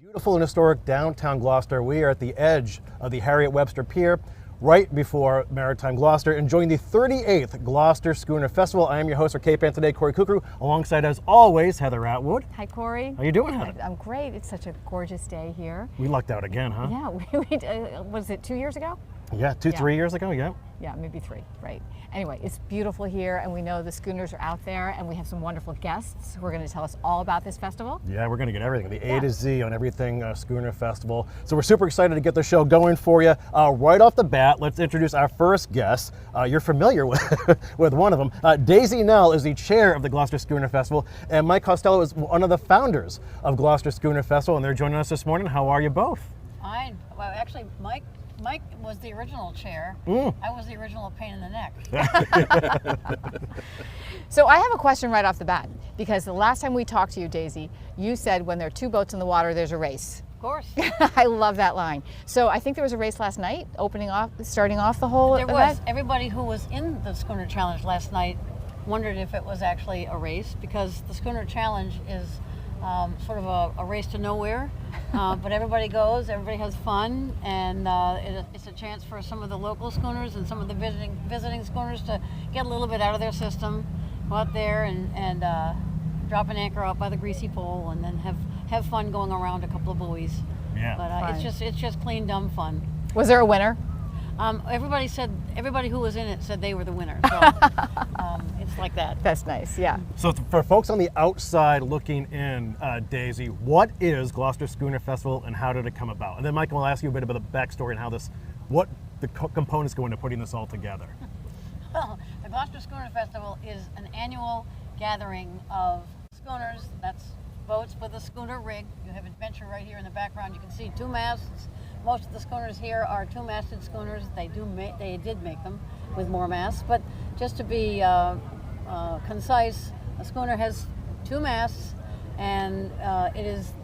Beautiful and historic downtown Gloucester. We are at the edge of the Harriet Webster Pier, right before Maritime Gloucester, enjoying the 38th Gloucester Schooner Festival. I am your host for Cape Ann today, Kory Curcuru, alongside, as always, Heather Atwood. Hi, Kory. How you doing, Heather? I'm great. It's such a gorgeous day here. We lucked out again, huh? Yeah, was it 2 years ago? Yeah, 3 years ago, yeah. Yeah, maybe 3, right. Anyway, it's beautiful here, and we know the schooners are out there, and we have some wonderful guests who are going to tell us all about this festival. Yeah, we're going to get everything, the A to Z on everything Schooner Festival. So we're super excited to get the show going for you. Right off the bat, let's introduce our first guest. You're familiar with, with one of them. Daisy Nell is the chair of the Gloucester Schooner Festival, and Mike Costello is one of the founders of Gloucester Schooner Festival, and they're joining us this morning. How are you both? Fine. Well, actually, Mike was the original chair. I was the original pain in the neck. So I have a question right off the bat, because the last time we talked to you, Daisy, you said when there are 2 boats in the water, there's a race. Of course. I love that line. So I think there was a race last night, starting off the whole event. There was. Everybody who was in the Schooner Challenge last night wondered if it was actually a race, because the Schooner Challenge is sort of a race to nowhere, but everybody goes, everybody has fun, and it's a chance for some of the local schooners and some of the visiting schooners to get a little bit out of their system, go out there and drop an anchor out by the greasy pole, and then have fun going around a couple of buoys. Yeah. But it's just clean dumb fun. Was there a winner? Everybody who was in it said they were the winner. So it's like that. That's nice, yeah. So for folks on the outside looking in, Daisy, what is Gloucester Schooner Festival and how did it come about? And then Michael will ask you a bit about the backstory and how what the components go into putting this all together. Well, the Gloucester Schooner Festival is an annual gathering of schooners. That's boats with a schooner rig. You have Adventure right here in the background. You can see 2 masts. Most of the schooners here are 2-masted schooners. They did make them with more masts, but just to be concise, a schooner has 2 masts, and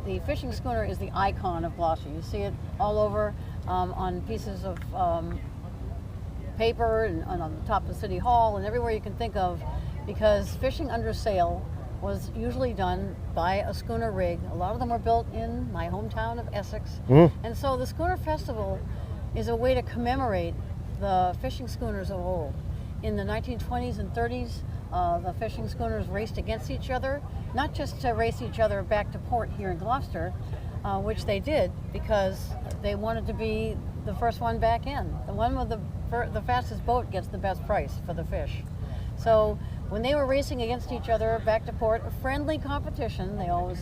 the fishing schooner is the icon of Gloucester. You see it all over on pieces of paper and on the top of City Hall and everywhere you can think of, because fishing under sail was usually done by a schooner rig. A lot of them were built in my hometown of Essex. And so the Schooner Festival is a way to commemorate the fishing schooners of old. In the 1920s and 30s, the fishing schooners raced against each other, not just to race each other back to port here in Gloucester, which they did because they wanted to be the first one back in. The one with the fastest boat gets the best price for the fish. So when they were racing against each other back to port, a friendly competition, they always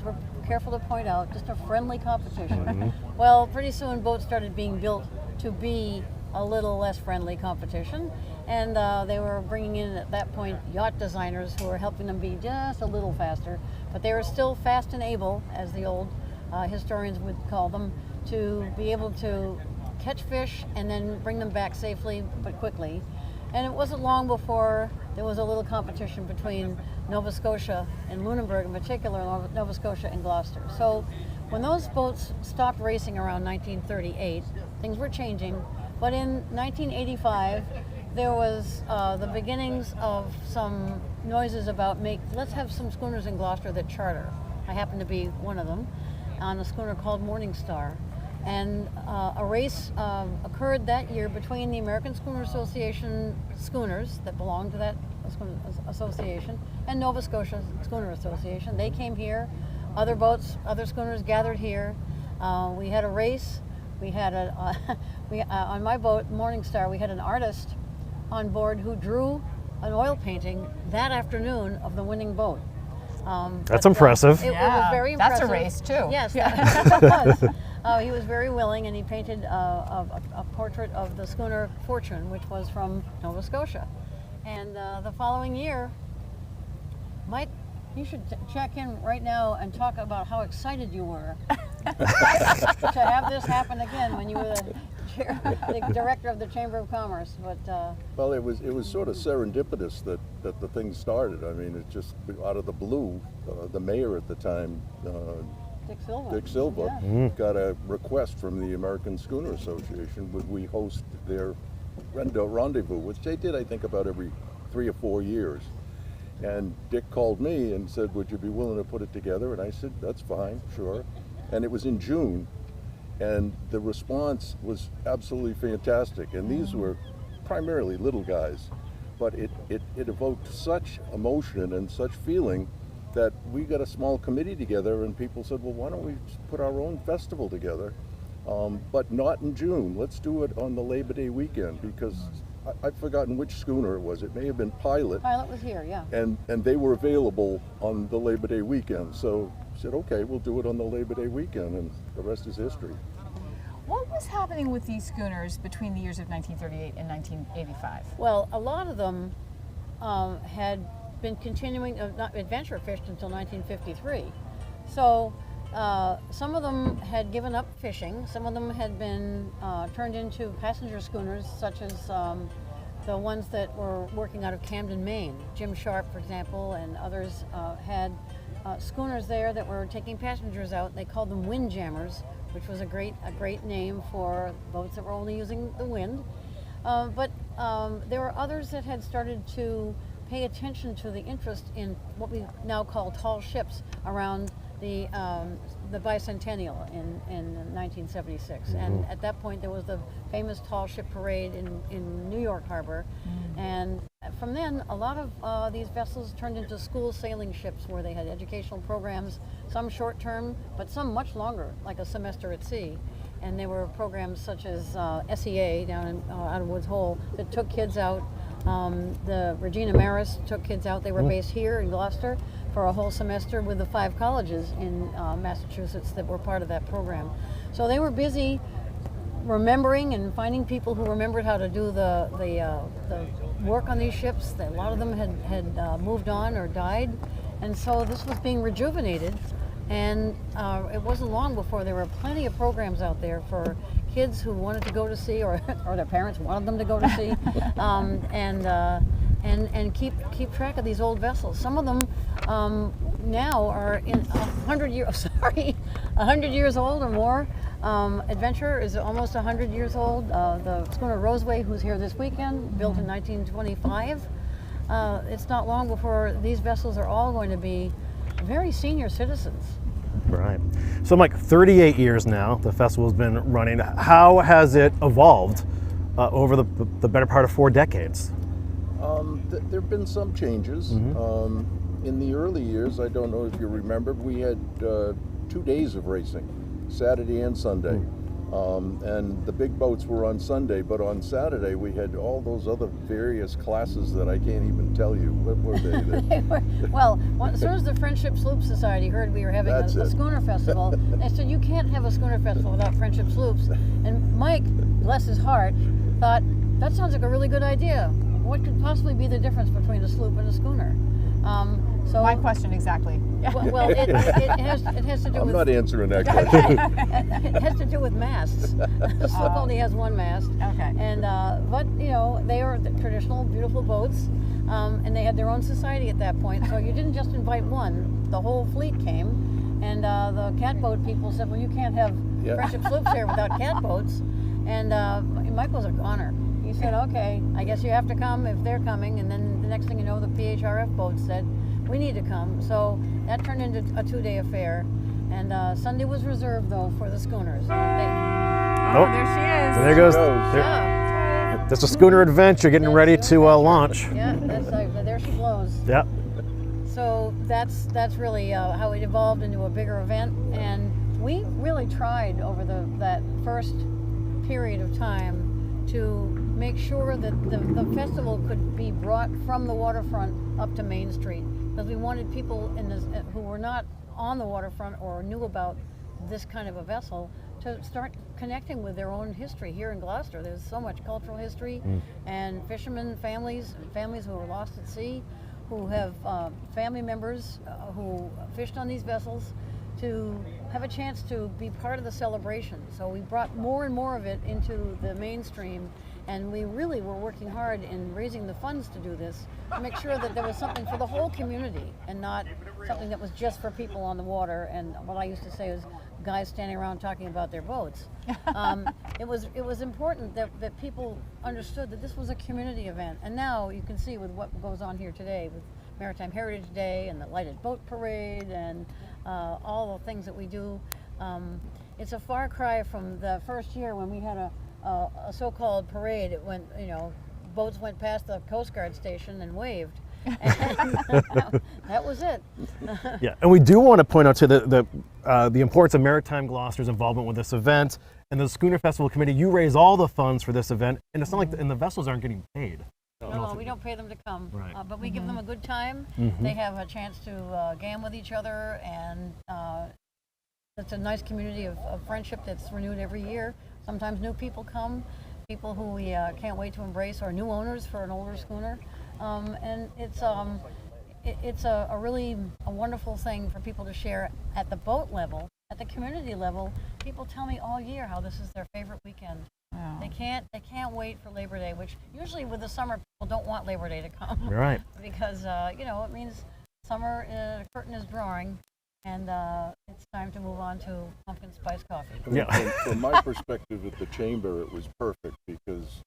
were careful to point out, just a friendly competition. Well, pretty soon boats started being built to be a little less friendly competition, and they were bringing in at that point yacht designers who were helping them be just a little faster, but they were still fast and able, as the old historians would call them, to be able to catch fish and then bring them back safely but quickly. And it wasn't long before there was a little competition between Nova Scotia and Lunenburg, in particular Nova Scotia and Gloucester. So when those boats stopped racing around 1938, things were changing. But in 1985, there was the beginnings of some noises about let's have some schooners in Gloucester that charter. I happen to be one of them, on a schooner called Morning Star. And a race occurred that year between the American Schooner Association schooners that belonged to that association and Nova Scotia Schooner Association. They came here. Other boats, other schooners gathered here. We had a race. We had on my boat, Morning Star, we had an artist on board who drew an oil painting that afternoon of the winning boat. That's impressive. It was very impressive. That's a race too. Yes, that was. He was very willing, and he painted a portrait of the schooner Fortune, which was from Nova Scotia. And the following year, Mike, you should check in right now and talk about how excited you were to have this happen again when you were the director of the Chamber of Commerce. But well, it was sort of serendipitous that the thing started. I mean, it just out of the blue. The mayor at the time, Dick Silva, got a request from the American Schooner Association. Would we host their rendezvous, which they did, I think, about every 3 or 4 years. And Dick called me and said, would you be willing to put it together? And I said, that's fine, sure. and it was in June, and the response was absolutely fantastic. And these were primarily little guys, but it evoked such emotion and such feeling that we got a small committee together, and people said, well, why don't we put our own festival together, but not in June. Let's do it on the Labor Day weekend, because I've forgotten which schooner it was. It may have been Pilot. Pilot was here, yeah. And they were available on the Labor Day weekend. So I said, okay, we'll do it on the Labor Day weekend, and the rest is history. What was happening with these schooners between the years of 1938 and 1985? Well, a lot of them had been continuing, not adventure fished until 1953. So some of them had given up fishing. Some of them had been turned into passenger schooners, such as the ones that were working out of Camden, Maine. Jim Sharp, for example, and others had schooners there that were taking passengers out. They called them windjammers, which was a great name for boats that were only using the wind. But there were others that had started to pay attention to the interest in what we now call tall ships around the bicentennial in 1976. And at that point there was the famous tall ship parade in New York Harbor. And from then a lot of these vessels turned into school sailing ships where they had educational programs, some short term, but some much longer, like a semester at sea. And there were programs such as SEA down in, out of Woods Hole that took kids out. The Regina Maris took kids out. They were based here in Gloucester for a whole semester with the 5 colleges in Massachusetts that were part of that program. So they were busy remembering and finding people who remembered how to do the work on these ships. A lot of them had moved on or died, and so this was being rejuvenated. And it wasn't long before there were plenty of programs out there for kids who wanted to go to sea, or their parents wanted them to go to sea, and keep track of these old vessels. Some of them now are in 100 years. 100 years old or more. Adventure is almost 100 years old. The schooner Roseway, who's here this weekend, built in 1925. It's not long before these vessels are all going to be very senior citizens. Right. So Mike, 38 years now, the festival's been running. How has it evolved over the better part of 4 decades? There have been some changes. In the early years, I don't know if you remember, we had 2 days of racing, Saturday and Sunday. And the big boats were on Sunday, but on Saturday we had all those other various classes that I can't even tell you. What were they? Well, as soon as the Friendship Sloop Society heard we were having a schooner festival, they said, you can't have a schooner festival without Friendship Sloops. And Mike, bless his heart, thought, that sounds like a really good idea. What could possibly be the difference between a sloop and a schooner? So my question exactly. Well, it has to do I'm with... not answering that question. It has to do with masts. The sloop only has 1 mast. Okay. And but you know, they are the traditional, beautiful boats, and they had their own society at that point. So you didn't just invite one; the whole fleet came. And the catboat people said, "Well, you can't have Friendship Sloops here without catboats." And Mike was a goner. He said, "Okay, I guess you have to come if they're coming." And then the next thing you know, the PHRF boat said, "We need to come." So that turned into a 2-day affair. And Sunday was reserved, though, for the schooners. Oh, there she is. There goes. Yeah. That's a schooner adventure getting ready to launch. Yeah, that's there she blows. Yeah. So that's really how it evolved into a bigger event. And we really tried over that first period of time to make sure that the festival could be brought from the waterfront up to Main Street, because we wanted people who were not on the waterfront or knew about this kind of a vessel to start connecting with their own history here in Gloucester. There's so much cultural history, and fishermen families who were lost at sea, who have family members who fished on these vessels, to have a chance to be part of the celebration. So we brought more and more of it into the mainstream, and we really were working hard in raising the funds to do this, to make sure that there was something for the whole community and not something that was just for people on the water. And what I used to say was guys standing around talking about their boats. It was important that people understood that this was a community event. And now you can see with what goes on here today with Maritime Heritage Day and the Lighted Boat Parade and all the things that we do, It's a far cry from the first year when we had a so-called parade. It went, boats went past the Coast Guard station and waved. That was it. Yeah, and we do want to point out to the importance of Maritime Gloucester's involvement with this event. And the Schooner Festival Committee, you raise all the funds for this event, and it's not like and the vessels aren't getting paid. No, we don't pay them to come, Right. but we give them a good time. They have a chance to game with each other, and it's a nice community of friendship that's renewed every year. Sometimes new people come, people who we can't wait to embrace, or new owners for an older schooner. And it's a really wonderful thing for people to share at the boat level, at the community level. People tell me all year how this is their favorite weekend. Oh. They can't wait for Labor Day, which usually with the summer people don't want Labor Day to come. You're right. Because it means summer, the curtain is drawing, and it's time to move on to pumpkin spice coffee. Yeah. From my perspective at the chamber, it was perfect because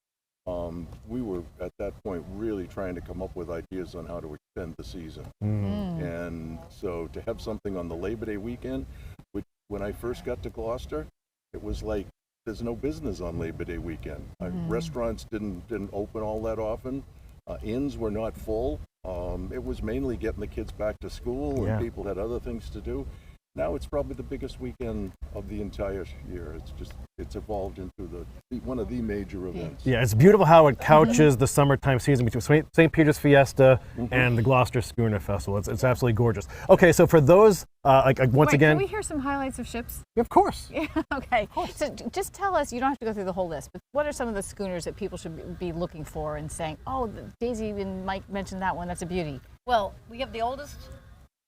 we were at that point really trying to come up with ideas on how to extend the season. And so to have something on the Labor Day weekend, which when I first got to Gloucester, it was like there's no business on Labor Day weekend. Restaurants didn't open all that often. Inns were not full. It was mainly getting the kids back to school, and people had other things to do. Now it's probably the biggest weekend of the entire year. It's evolved into one of the major events. Yeah, it's beautiful how it couches the summertime season between St. Peter's Fiesta and the Gloucester Schooner Festival. It's absolutely gorgeous. Okay, so for those, once again... Can we hear some highlights of ships? Of course. Yeah, okay. So just tell us, you don't have to go through the whole list, but what are some of the schooners that people should be looking for and saying, oh, Daisy and Mike mentioned that one, that's a beauty? Well, we have the oldest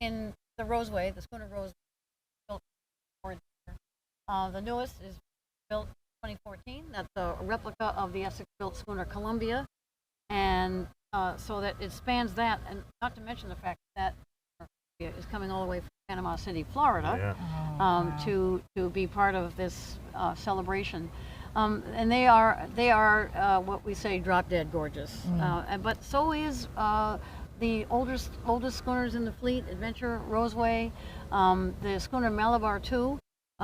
in the Roseway, the schooner Roseway. The newest is built in 2014. That's a replica of the Essex-built schooner Columbia, and so that it spans that, and not to mention the fact that is coming all the way from Panama City, Florida, to be part of this celebration. And they are what we say drop dead gorgeous. But so is the oldest schooners in the fleet, Adventure, Roseway, the schooner Malabar 2.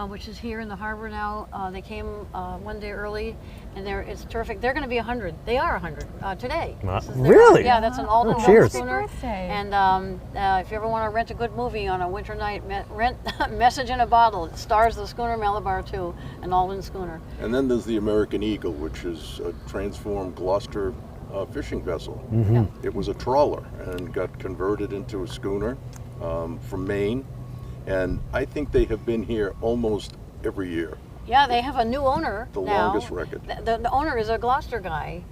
Which is here in the harbor now. They came one day early, and it's terrific. They're going to be 100. They are 100 today. Really? Yeah, that's an Alden cheers. schooner. Happy birthday. And if you ever want to rent a good movie on a winter night, rent Message in a Bottle. It stars the schooner Malabar 2, an Alden schooner. And then there's the American Eagle, which is a transformed Gloucester fishing vessel. It was a trawler and got converted into a schooner from Maine. And I think they have been here almost every year. Yeah, they have a new owner The now. longest record. The owner is a Gloucester guy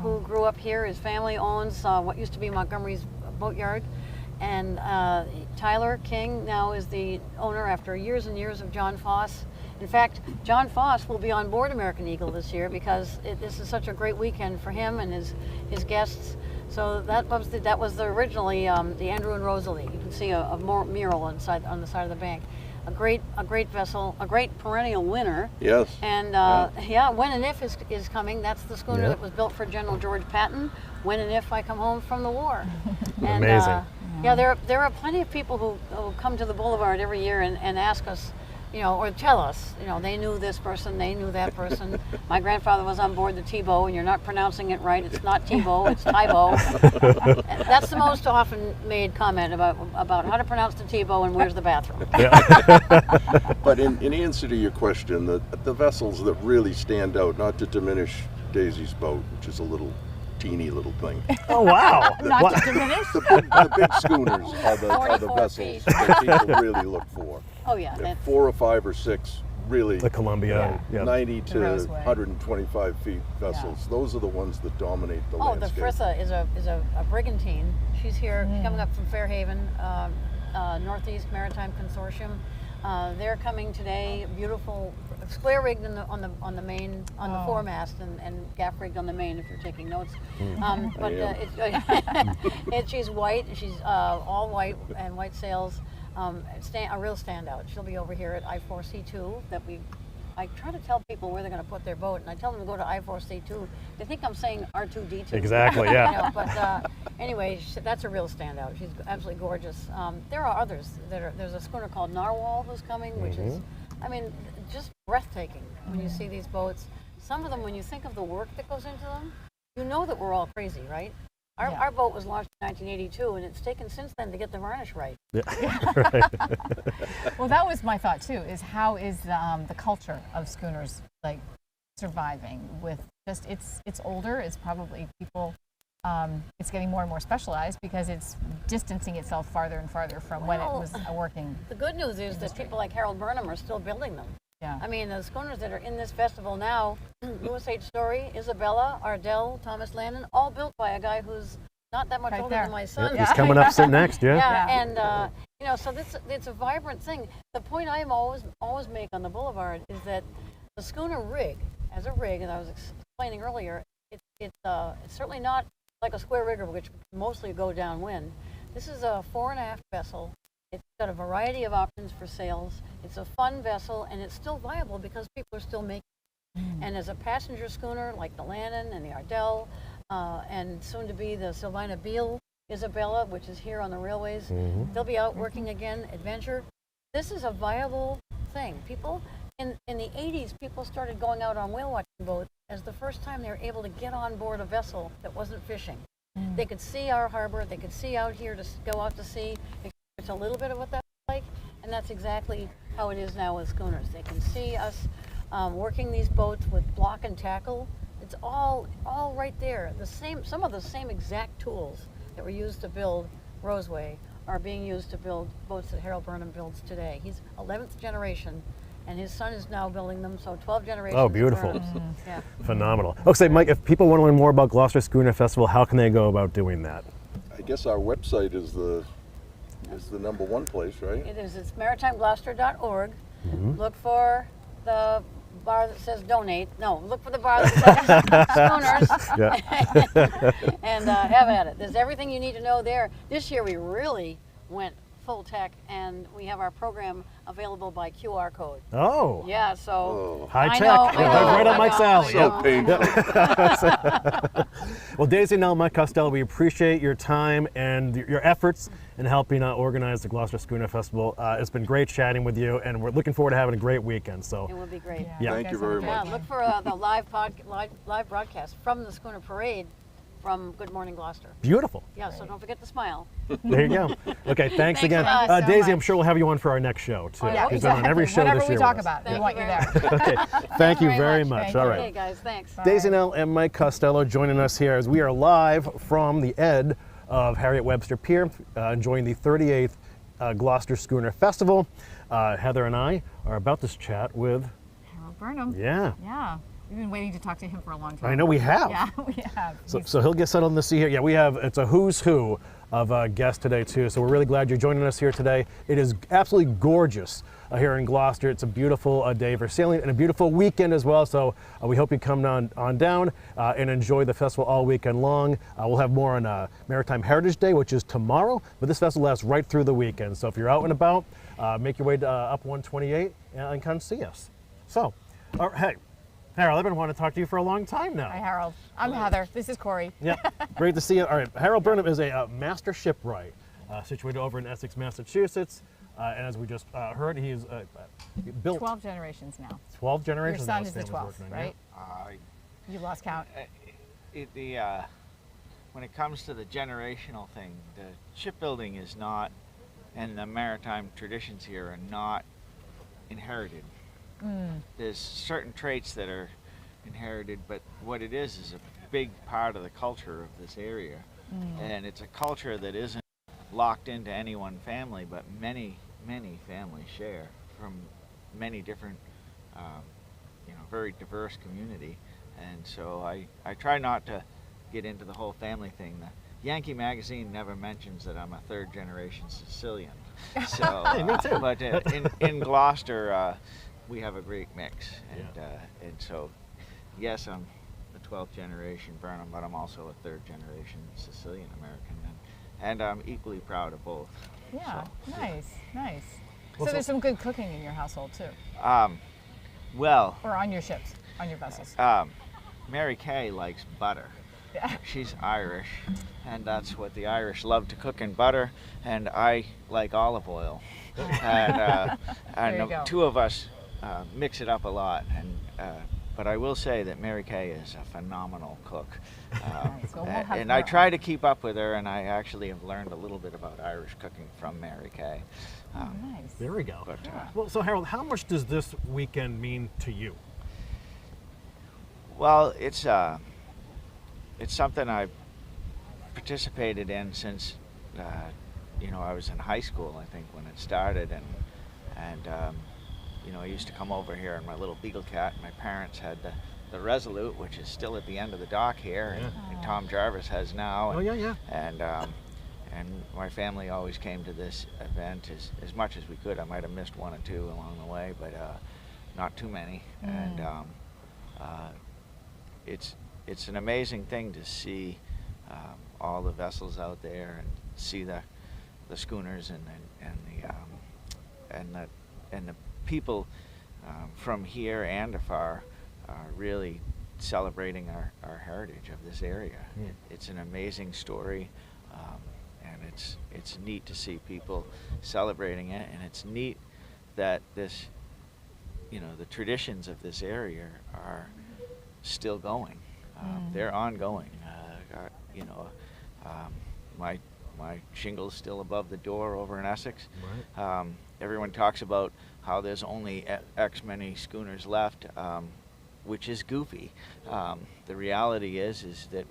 who grew up here. His family owns what used to be Montgomery's boatyard. And Tyler King now is the owner after years and years of John Foss. In fact, John Foss will be on board American Eagle this year because this is such a great weekend for him and his guests. So that was originally the Andrew and Rosalie. You can see a mural on the side of the bank. A great vessel, a great perennial winner. Yes. And When and If is coming. That's the schooner that was built for General George Patton. When and If I come home from the war. And, Amazing. There are plenty of people who come to the Boulevard every year and ask us, or tell us, they knew this person, they knew that person. My grandfather was on board the Tebow, and you're not pronouncing it right. It's not Tebow, it's Tybo. That's the most often made comment about how to pronounce the Tebow and where's the bathroom. But in answer to your question, the vessels that really stand out, not to diminish Daisy's boat, which is a teeny little thing. Oh, wow. Not to diminish. The big schooners are the 44 vessels feet. that people really look for. Oh yeah. They're 4 or 5 or 6 really The Columbia. Yeah. 90 to Roseway. 125 feet vessels. Those are the ones that dominate the Oh, the landscape. Frissa is a brigantine. She's here, coming up from Fairhaven, Northeast Maritime Consortium. They're coming today. Beautiful, square rigged on the main, on the foremast, and gaff rigged on the main. If you're taking notes, she's white. She's all white and white sails. A real standout. She'll be over here at I4C2 I try to tell people where they're going to put their boat, and I tell them to go to I4C2. They think I'm saying R2D2. Exactly, yeah. But anyway, that's a real standout. She's absolutely gorgeous. There are others. There's a schooner called Narwhal who's coming, which is I mean, just breathtaking when you see these boats. Some of them, when you think of the work that goes into them, you know that we're all crazy, right? Our boat was launched in 1982, and it's taken since then to get the varnish right. Yeah. Right. Well, that was my thought too. Is how is the culture of schooners like surviving with just it's older. It's probably people. It's getting more and more specialized because it's distancing itself farther and farther from when it was a working. The good news is that people like Harold Burnham are still building them. Yeah. I mean, the schooners that are in this festival now, Louis H. Story, Isabella, Ardell, Thomas Landon, all built by a guy who's not that much Right older there. than my son. He's coming up next, yeah. Yeah, and you know, so it's a vibrant thing. The point I am always make on the boulevard is that the schooner rig, as a rig, and I was explaining earlier, it's certainly not like a square rigger, which mostly go downwind. This is a fore and aft vessel. It's got a variety of options for sails. It's a fun vessel, and it's still viable because people are still making it. And as a passenger schooner, like the Landon and the Ardell, and soon to be the Sylvina Beale Isabella, which is here on the railways, they'll be out working again, adventure. This is a viable thing. People, in the 80s, people started going out on whale watching boats as the first time they were able to get on board a vessel that wasn't fishing. They could see our harbor, they could see out here to go out to sea. It's a little bit of what that's like, and that's exactly how it is now with schooners. They can see us working these boats with block and tackle. It's all right there. Some of the same exact tools that were used to build Roseway are being used to build boats that Harold Burnham builds today. He's 11th generation, and his son is now building them, so 12 generations. Oh, beautiful. Yeah. Phenomenal. Okay, Mike, if people want to learn more about Gloucester Schooner Festival, how can they go about doing that? I guess our website is the number one place, right? It is. It's maritimegloucester.org. Look for the bar that says donate. No, look for the bar that says schooners. Yeah. And have at it. There's everything you need to know there. This year we really went full tech, and we have our program available by QR code. Oh. Yeah, so High I tech. know, Right up Mike's alley. So painful. Well, Daisy and Mike Costello, we appreciate your time and your efforts in helping organize the Gloucester Schooner Festival. It's been great chatting with you, and we're looking forward to having a great weekend. So, it would be great. Yeah. Thank you very Yeah, much. look for the live broadcast from the Schooner Parade from Good Morning Gloucester. beautiful. Yeah, so don't forget to smile. There you go. Okay, thanks again. a lot. Daisy, so I'm sure we'll have you on for our next show, too. Yeah, You've been on every show Whatever this we year talk with us. about, we Thank want you you very there. Okay, thank you very much. Thank All you. right. Okay, guys, thanks. Daisy Nell and Mike Costello joining us here as we are live from the Ed of Harriet Webster Pier, enjoying the 38th Gloucester Schooner Festival. Heather and I are about to chat with, Harold Burnham. yeah, Yeah. We've been waiting to talk to him for a long time. I know we have. Yeah, we have. So he'll get settled in the seat here. Yeah, we have, it's a who's who of guests today too. So we're really glad you're joining us here today. It is absolutely gorgeous here in Gloucester. It's a beautiful day for sailing and a beautiful weekend as well. So we hope you come on down and enjoy the festival all weekend long. We'll have more on Maritime Heritage Day, which is tomorrow, but this festival lasts right through the weekend. So if you're out and about, make your way to up 128 and come see us. So, hey, Harold, I've been wanting to talk to you for a long time now. Hi, Harold. I'm Heather. This is Kory. Yeah, great to see you. All right, Harold Burnham is a master shipwright situated over in Essex, Massachusetts. And as we just heard, he's built 12 generations now. 12 generations. Your son now is the Stan was 12th, working on, right? You lost count. When it comes to the generational thing, the shipbuilding is not, and the maritime traditions here are not inherited. There's certain traits that are inherited, but what it is a big part of the culture of this area. And it's a culture that isn't locked into any one family, but many families share from many different, very diverse community. And so I try not to get into the whole family thing. The Yankee magazine never mentions that I'm a third generation Sicilian. So, me too. But in Gloucester, we have a great mix, and so yes, I'm the 12th generation Burnham, but I'm also a third generation Sicilian American, and I'm equally proud of both. Yeah, So, nice. Well, So there's some good cooking in your household too, well, or on your ships, on your vessels. Mary Kay likes butter. Yeah. She's Irish, and that's what the Irish love to cook in butter, and I like olive oil. And There you the go. two of us mix it up a lot. But I will say that Mary Kay is a phenomenal cook. Nice. Well, we'll have And her I try on. to keep up with her, and I actually have learned a little bit about Irish cooking from Mary Kay. Oh, nice. There we go. But, Well, so Harold, how much does this weekend mean to you? Well, it's something I've participated in since I was in high school, I think, when it started, and I used to come over here in my little Beagle Cat. My parents had the Resolute, which is still at the end of the dock here, and Tom Jarvis has now. Oh, yeah. And my family always came to this event as much as we could. I might have missed one or two along the way, but not too many. And it's an amazing thing to see all the vessels out there and see the schooners and the people from here and afar really celebrating our heritage of this area. It's an amazing story, and it's neat to see people celebrating it, and it's neat that this, the traditions of this area are still going. They're ongoing. My shingle's still above the door over in Essex. Right. Everyone talks about how there's only X many schooners left, which is goofy. The reality is that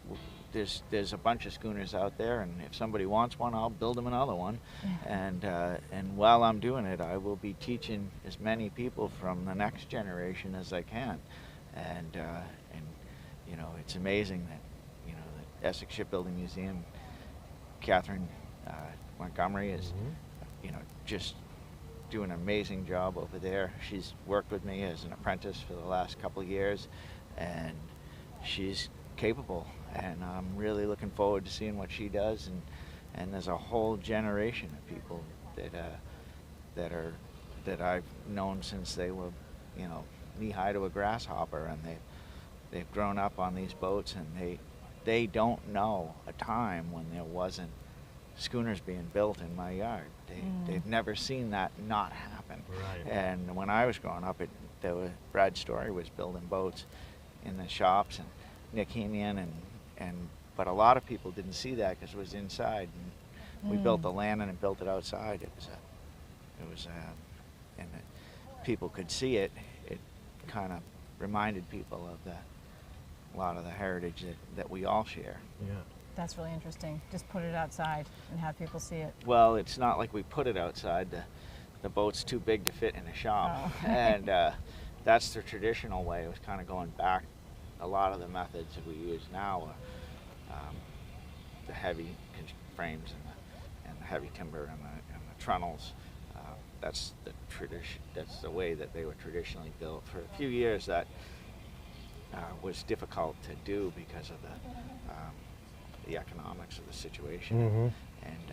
there's a bunch of schooners out there, and if somebody wants one, I'll build them another one. And while I'm doing it, I will be teaching as many people from the next generation as I can. And it's amazing that the Essex Shipbuilding Museum, Catherine Montgomery is just doing an amazing job over there. She's worked with me as an apprentice for the last couple of years, and she's capable, and I'm really looking forward to seeing what she does. And there's a whole generation of people that I've known since they were knee high to a grasshopper, and they've grown up on these boats, and they don't know a time when there wasn't schooners being built in my yard. They've never seen that not happen. Right. And when I was growing up, Brad Story was building boats in the shops, and Nick Henian, but a lot of people didn't see that because it was inside. And we built the landing and built it outside. And people could see it. It kind of reminded people of a lot of the heritage that we all share. Yeah. That's really interesting. Just put it outside and have people see it. Well, it's not like we put it outside. The boat's too big to fit in a shop. Oh. And that's the traditional way. It was kind of going back. A lot of the methods that we use now are the heavy frames and the heavy timber and the trunnels. That's the tradition. That's the way that they were traditionally built. For a few years, that was difficult to do because of the economics of the situation, and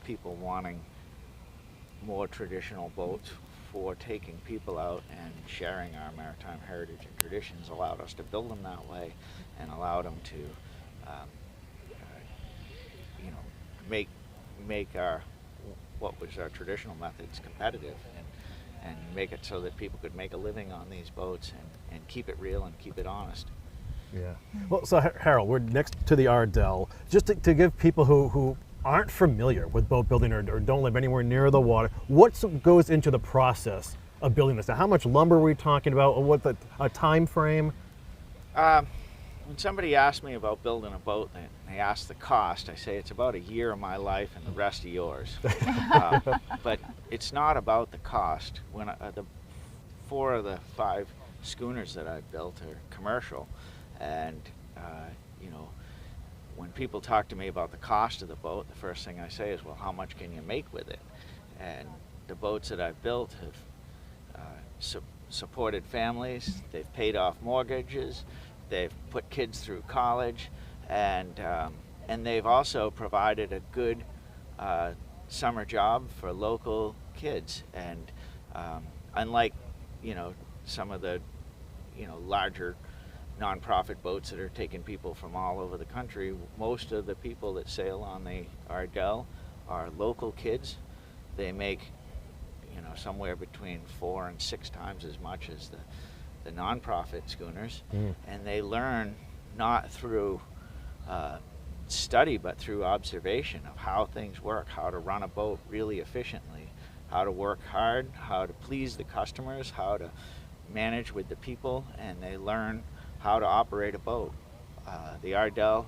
people wanting more traditional boats for taking people out and sharing our maritime heritage and traditions allowed us to build them that way, and allowed them to make what was our traditional methods competitive, and make it so that people could make a living on these boats and keep it real and keep it honest. Yeah. Well, so Harold, we're next to the Ardell. Just to give people who aren't familiar with boat building or don't live anywhere near the water, what goes into the process of building this? Now, how much lumber are we talking about? What a time frame? When somebody asks me about building a boat and they ask the cost, I say it's about a year of my life and the rest of yours. But it's not about the cost. When the 4 of the 5 schooners that I've built are commercial, and when people talk to me about the cost of the boat, the first thing I say is, well, how much can you make with it? And the boats that I've built have supported families, they've paid off mortgages, they've put kids through college, and they've also provided a good summer job for local kids. And unlike some of the larger nonprofit boats that are taking people from all over the country, most of the people that sail on the Ardell are local kids. They make you know, somewhere between 4 and 6 times as much as the nonprofit schooners, and they learn not through study but through observation of how things work, how to run a boat really efficiently, how to work hard, how to please the customers, how to manage with the people, and they learn how to operate a boat. The Ardell,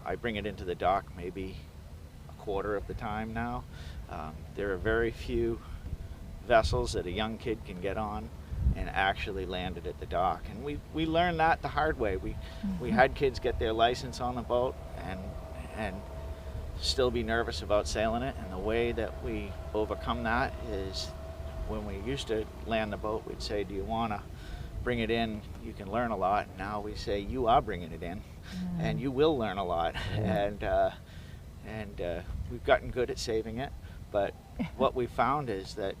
I bring it into the dock maybe a quarter of the time now. There are very few vessels that a young kid can get on and actually land it at the dock, and we learned that the hard way. We had kids get their license on the boat and still be nervous about sailing it, and the way that we overcome that is when we used to land the boat, we'd say, do you want to bring it in? You can learn a lot. Now we say, you are bringing it in, and you will learn a lot. And we've gotten good at saving it, but what we found is that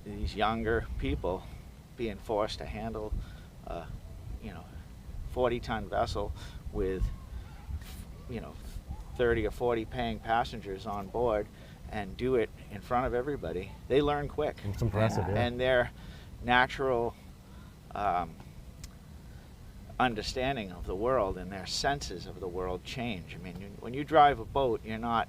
these younger people being forced to handle a 40-ton vessel with 30 or 40 paying passengers on board and do it in front of everybody, they learn quick. It's impressive, yeah. And their natural understanding of the world and their senses of the world change. I mean, when you drive a boat, you're not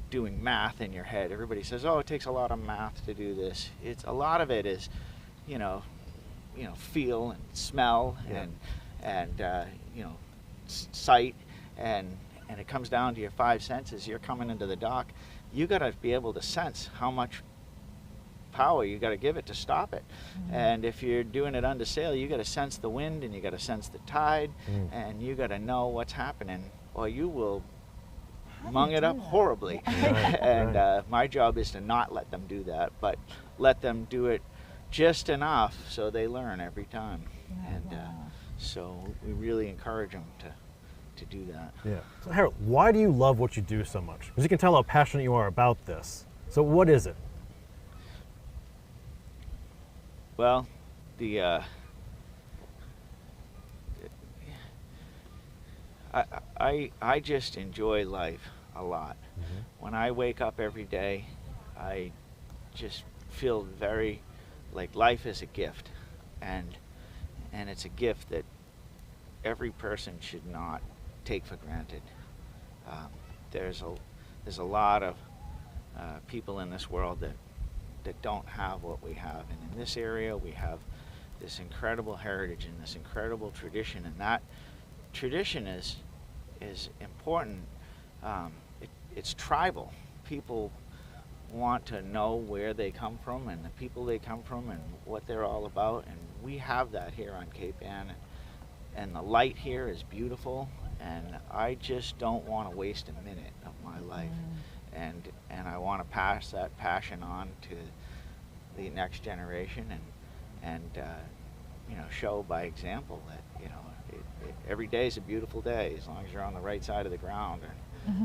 doing math in your head. Everybody says, oh, it takes a lot of math to do this. It's a lot of it is, feel and smell, and sight, and it comes down to your 5 senses. You're coming into the dock, you got to be able to sense how much power you got to give it to stop it. And if you're doing it under sail, you got to sense the wind, and you got to sense the tide, and you got to know what's happening, or you will mung it up horribly. And my job is to not let them do that, but let them do it just enough so they learn every time. So we really encourage them to do that. Yeah. So Harold, why do you love what you do so much? Because you can tell how passionate you are about this. So what is it? Well, I just enjoy life a lot. When I wake up every day, I just feel very like life is a gift, and it's a gift that every person should not take for granted. There's a lot of people in this world that don't have what we have, and in this area we have this incredible heritage and this incredible tradition, and that tradition is important. It's tribal. People want to know where they come from and the people they come from and what they're all about, and we have that here on Cape Ann, and the light here is beautiful, and I just don't want to waste a minute of my life. And I want to pass that passion on to the next generation, and show by example that every day is a beautiful day as long as you're on the right side of the ground,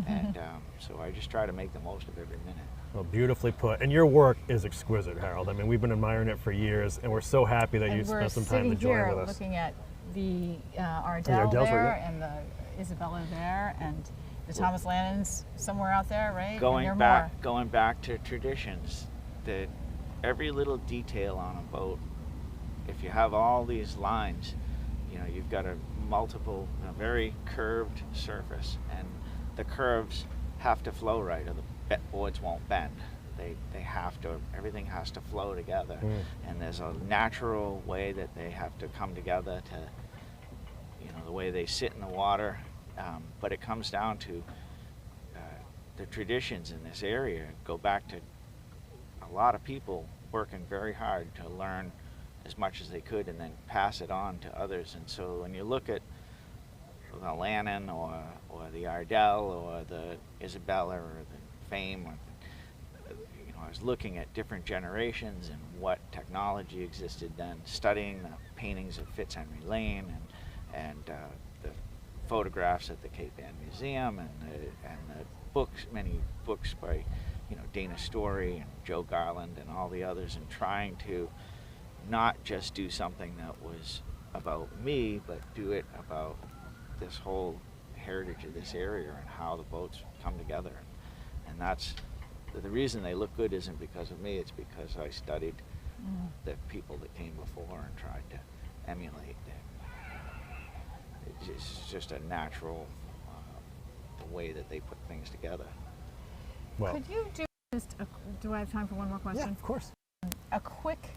and so I just try to make the most of every minute. Well, beautifully put. And your work is exquisite, Harold. I mean, we've been admiring it for years, and we're so happy that you spent some time to join with us. We're sitting here looking at the Ardell there, and the Isabella there, and the Thomas Lannon's somewhere out there, right? Going back to traditions, that every little detail on a boat, if you have all these lines, you've got a very curved surface, and the curves have to flow right, or the boards won't bend. They have to, everything has to flow together, and there's a natural way that they have to come together to, the way they sit in the water, but it comes down to the traditions in this area go back to a lot of people working very hard to learn as much as they could and then pass it on to others. And so when you look at the Lannon or the Ardell or the Isabella or the Fame, I was looking at different generations and what technology existed then, studying the paintings of Fitzhenry Lane and the photographs at the Cape Ann Museum and the books, many books by Dana Story and Joe Garland and all the others, and trying to not just do something that was about me, but do it about this whole heritage of this area and how the boats come together. And that's the reason they look good isn't because of me, it's because I studied the people that came before and tried to emulate them. It's just a natural the way that they put things together. Well, Could you do just do I have time for one more question? yeah, of course. A quick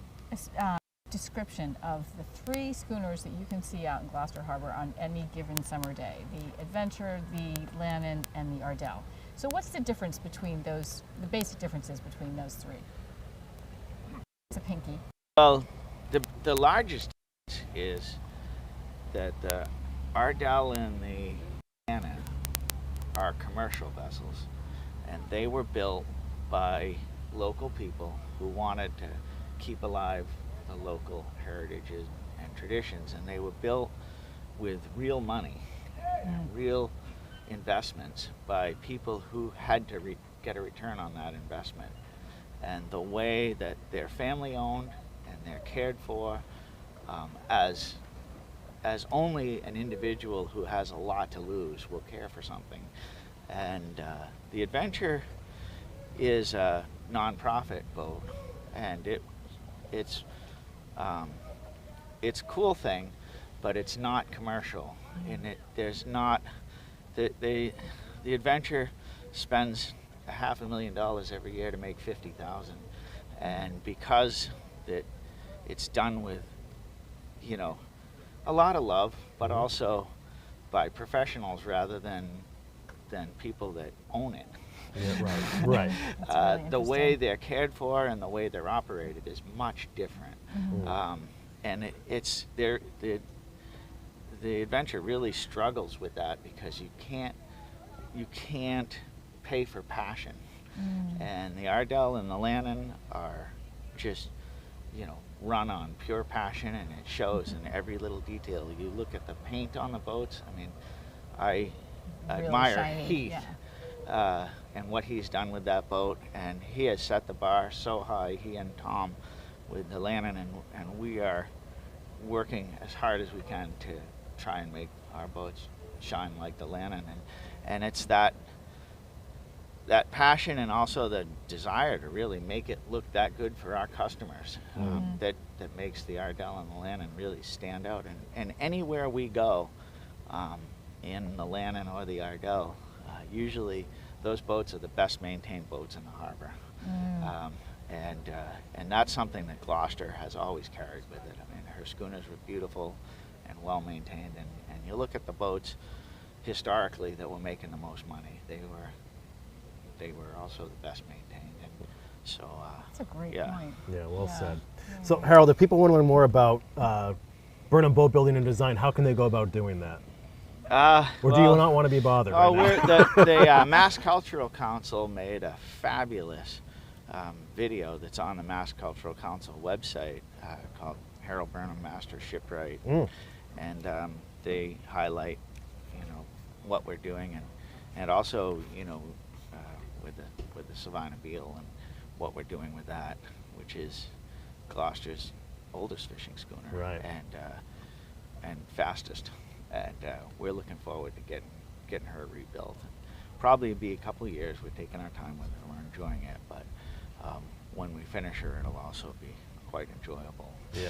description of the 3 schooners that you can see out in Gloucester Harbor on any given summer day: the Adventure, the Lannon, and the Ardell. So what's the difference between those, the basic differences between those 3? It's a pinky. Well, the largest is that the Ardell and the Lannon are commercial vessels, and they were built by local people who wanted to keep alive the local heritages and traditions, and they were built with real money, real investments by people who had to get a return on that investment. And the way that they're family owned and they're cared for as only an individual who has a lot to lose will care for something. And the Adventure is a non-profit boat, and it's a cool thing, but it's not commercial. And there's not the Adventure spends $500,000 every year to make 50,000, and because it's done with a lot of love, but also by professionals rather than people that own it. Yeah, right. Really The way interesting. they're cared for and the way they're operated is much different. And the Adventure really struggles with that because you can't pay for passion. And the Ardell and the Lannon are just run on pure passion, and it shows in every little detail. You look at the paint on the boats. I mean, I Really admire shiny, Heath and what he's done with that boat, and he has set the bar so high, he and Tom, with the Lannon, and we are working as hard as we can to try and make our boats shine like the Lannon, and it's that passion and also the desire to really make it look that good for our customers that makes the Ardell and the Lannon really stand out. And anywhere we go in the Lannon or the Ardell, usually those boats are the best maintained boats in the harbor. And that's something that Gloucester has always carried with it. I mean, her schooners were beautiful and well maintained, and you look at the boats historically that were making the most money, they were also the best maintained. And so That's a great point. Yeah, well Yeah. said. So, Harold, if people want to learn more about Burnham Boat Building and Design, how can they go about doing that? Or do you not want to be bothered right now? The Mass Cultural Council made a fabulous video that's on the Mass Cultural Council website called Harold Burnham Master Shipwright, and they highlight what we're doing, and also with the Savannah Beal and what we're doing with that, which is Gloucester's oldest fishing schooner, Right. and fastest, and we're looking forward to getting her rebuilt. Probably be a couple of years. We're taking our time with it. We're enjoying it, but when we finish her, it'll also be quite enjoyable. Yeah.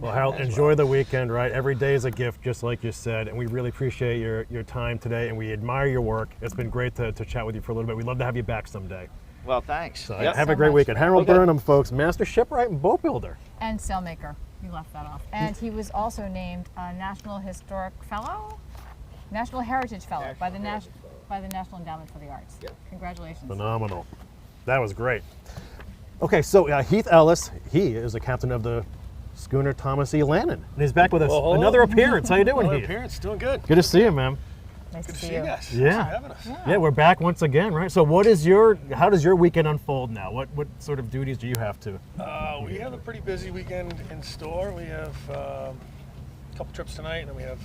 Well, Harold, enjoy the weekend, right? Every day is a gift, just like you said, and we really appreciate your time today, and we admire your work. It's been great to chat with you for a little bit. We'd love to have you back someday. Well, thanks. So Yep. have a So great much. weekend. Harold Okay. Burnham, folks, Master Shipwright and Boat Builder. And sailmaker. You left that off. And he was also named a National Historic Fellow, National Heritage Fellow by the National Endowment for the Arts. Yep. Congratulations. Phenomenal. That was great. Okay, so Heath Ellis, he is the captain of the schooner Thomas E. Lannon, and he's back with us. Well, Another appearance. How you doing, Another Heath? appearance, doing good. Good to see you, man. Nice Good to to see see you guys. Yeah. Thanks for having us. Yeah, we're back once again, right? So how does your weekend unfold now? What sort of duties do you have to? We have a pretty busy weekend in store. We have a couple trips tonight, and then we have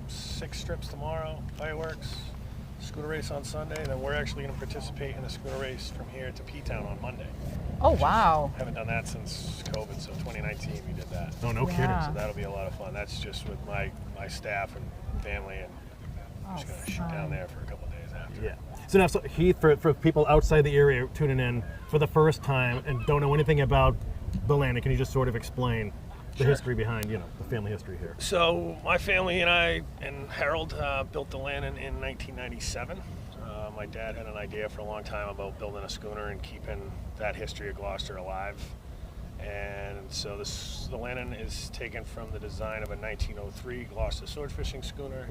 6 trips tomorrow, fireworks, schooner race on Sunday, then we're actually going to participate in a schooner race from here to P-Town on Monday. Oh, wow. Haven't done that since COVID, so 2019 we did that. Oh, no Yeah. kidding. So that'll be a lot of fun. That's just with my staff and family, and I'm just going to shoot down there for a couple of days after. after. Yeah. So now, so Heath, for people outside the area tuning in for the first time and don't know anything about the landing, can you just sort of explain the history behind, the family history here? So my family and I and Harold built the landing in 1997. My dad had an idea for a long time about building a schooner and keeping that history of Gloucester alive. And so the landing is taken from the design of a 1903 Gloucester sword fishing schooner.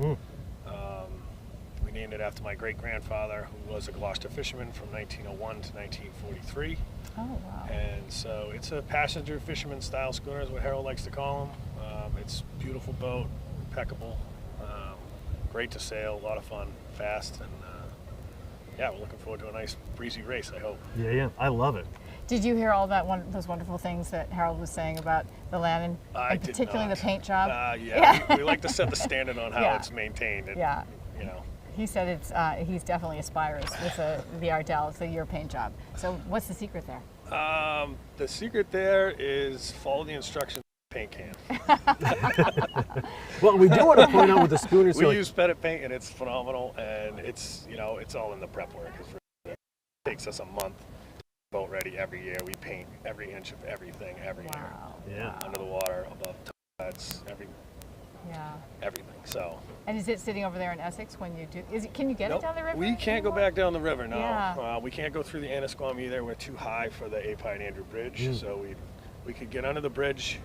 We named it after my great-grandfather, who was a Gloucester fisherman from 1901 to 1943. Oh, wow. And so it's a passenger fisherman style schooner is what Harold likes to call them. It's a beautiful boat, impeccable, great to sail, a lot of fun, fast, and yeah, we're looking forward to a nice breezy race, I hope. Yeah, I love it. Did you hear all those wonderful things that Harold was saying about the landing, and particularly the paint job? We like to set the standard on how it's maintained. And, He said he's definitely aspires with the Ardell, so your paint job. So what's the secret there? The secret there is follow the instructions of the paint can. Well, we do want to point out with the schooner. We use Pettit paint, and it's phenomenal, and it's all in the prep work. It takes us a month. Boat ready every year. We paint every inch of everything every year. Yeah. Under the water, above tides, everything. So. And is it sitting over there in Essex when you do? Can you get it down the river? We can't go back down the river. No. Yeah. We can't go through the Annisquam either. We're too high for the Api and Andrew Bridge. So we could get under the bridge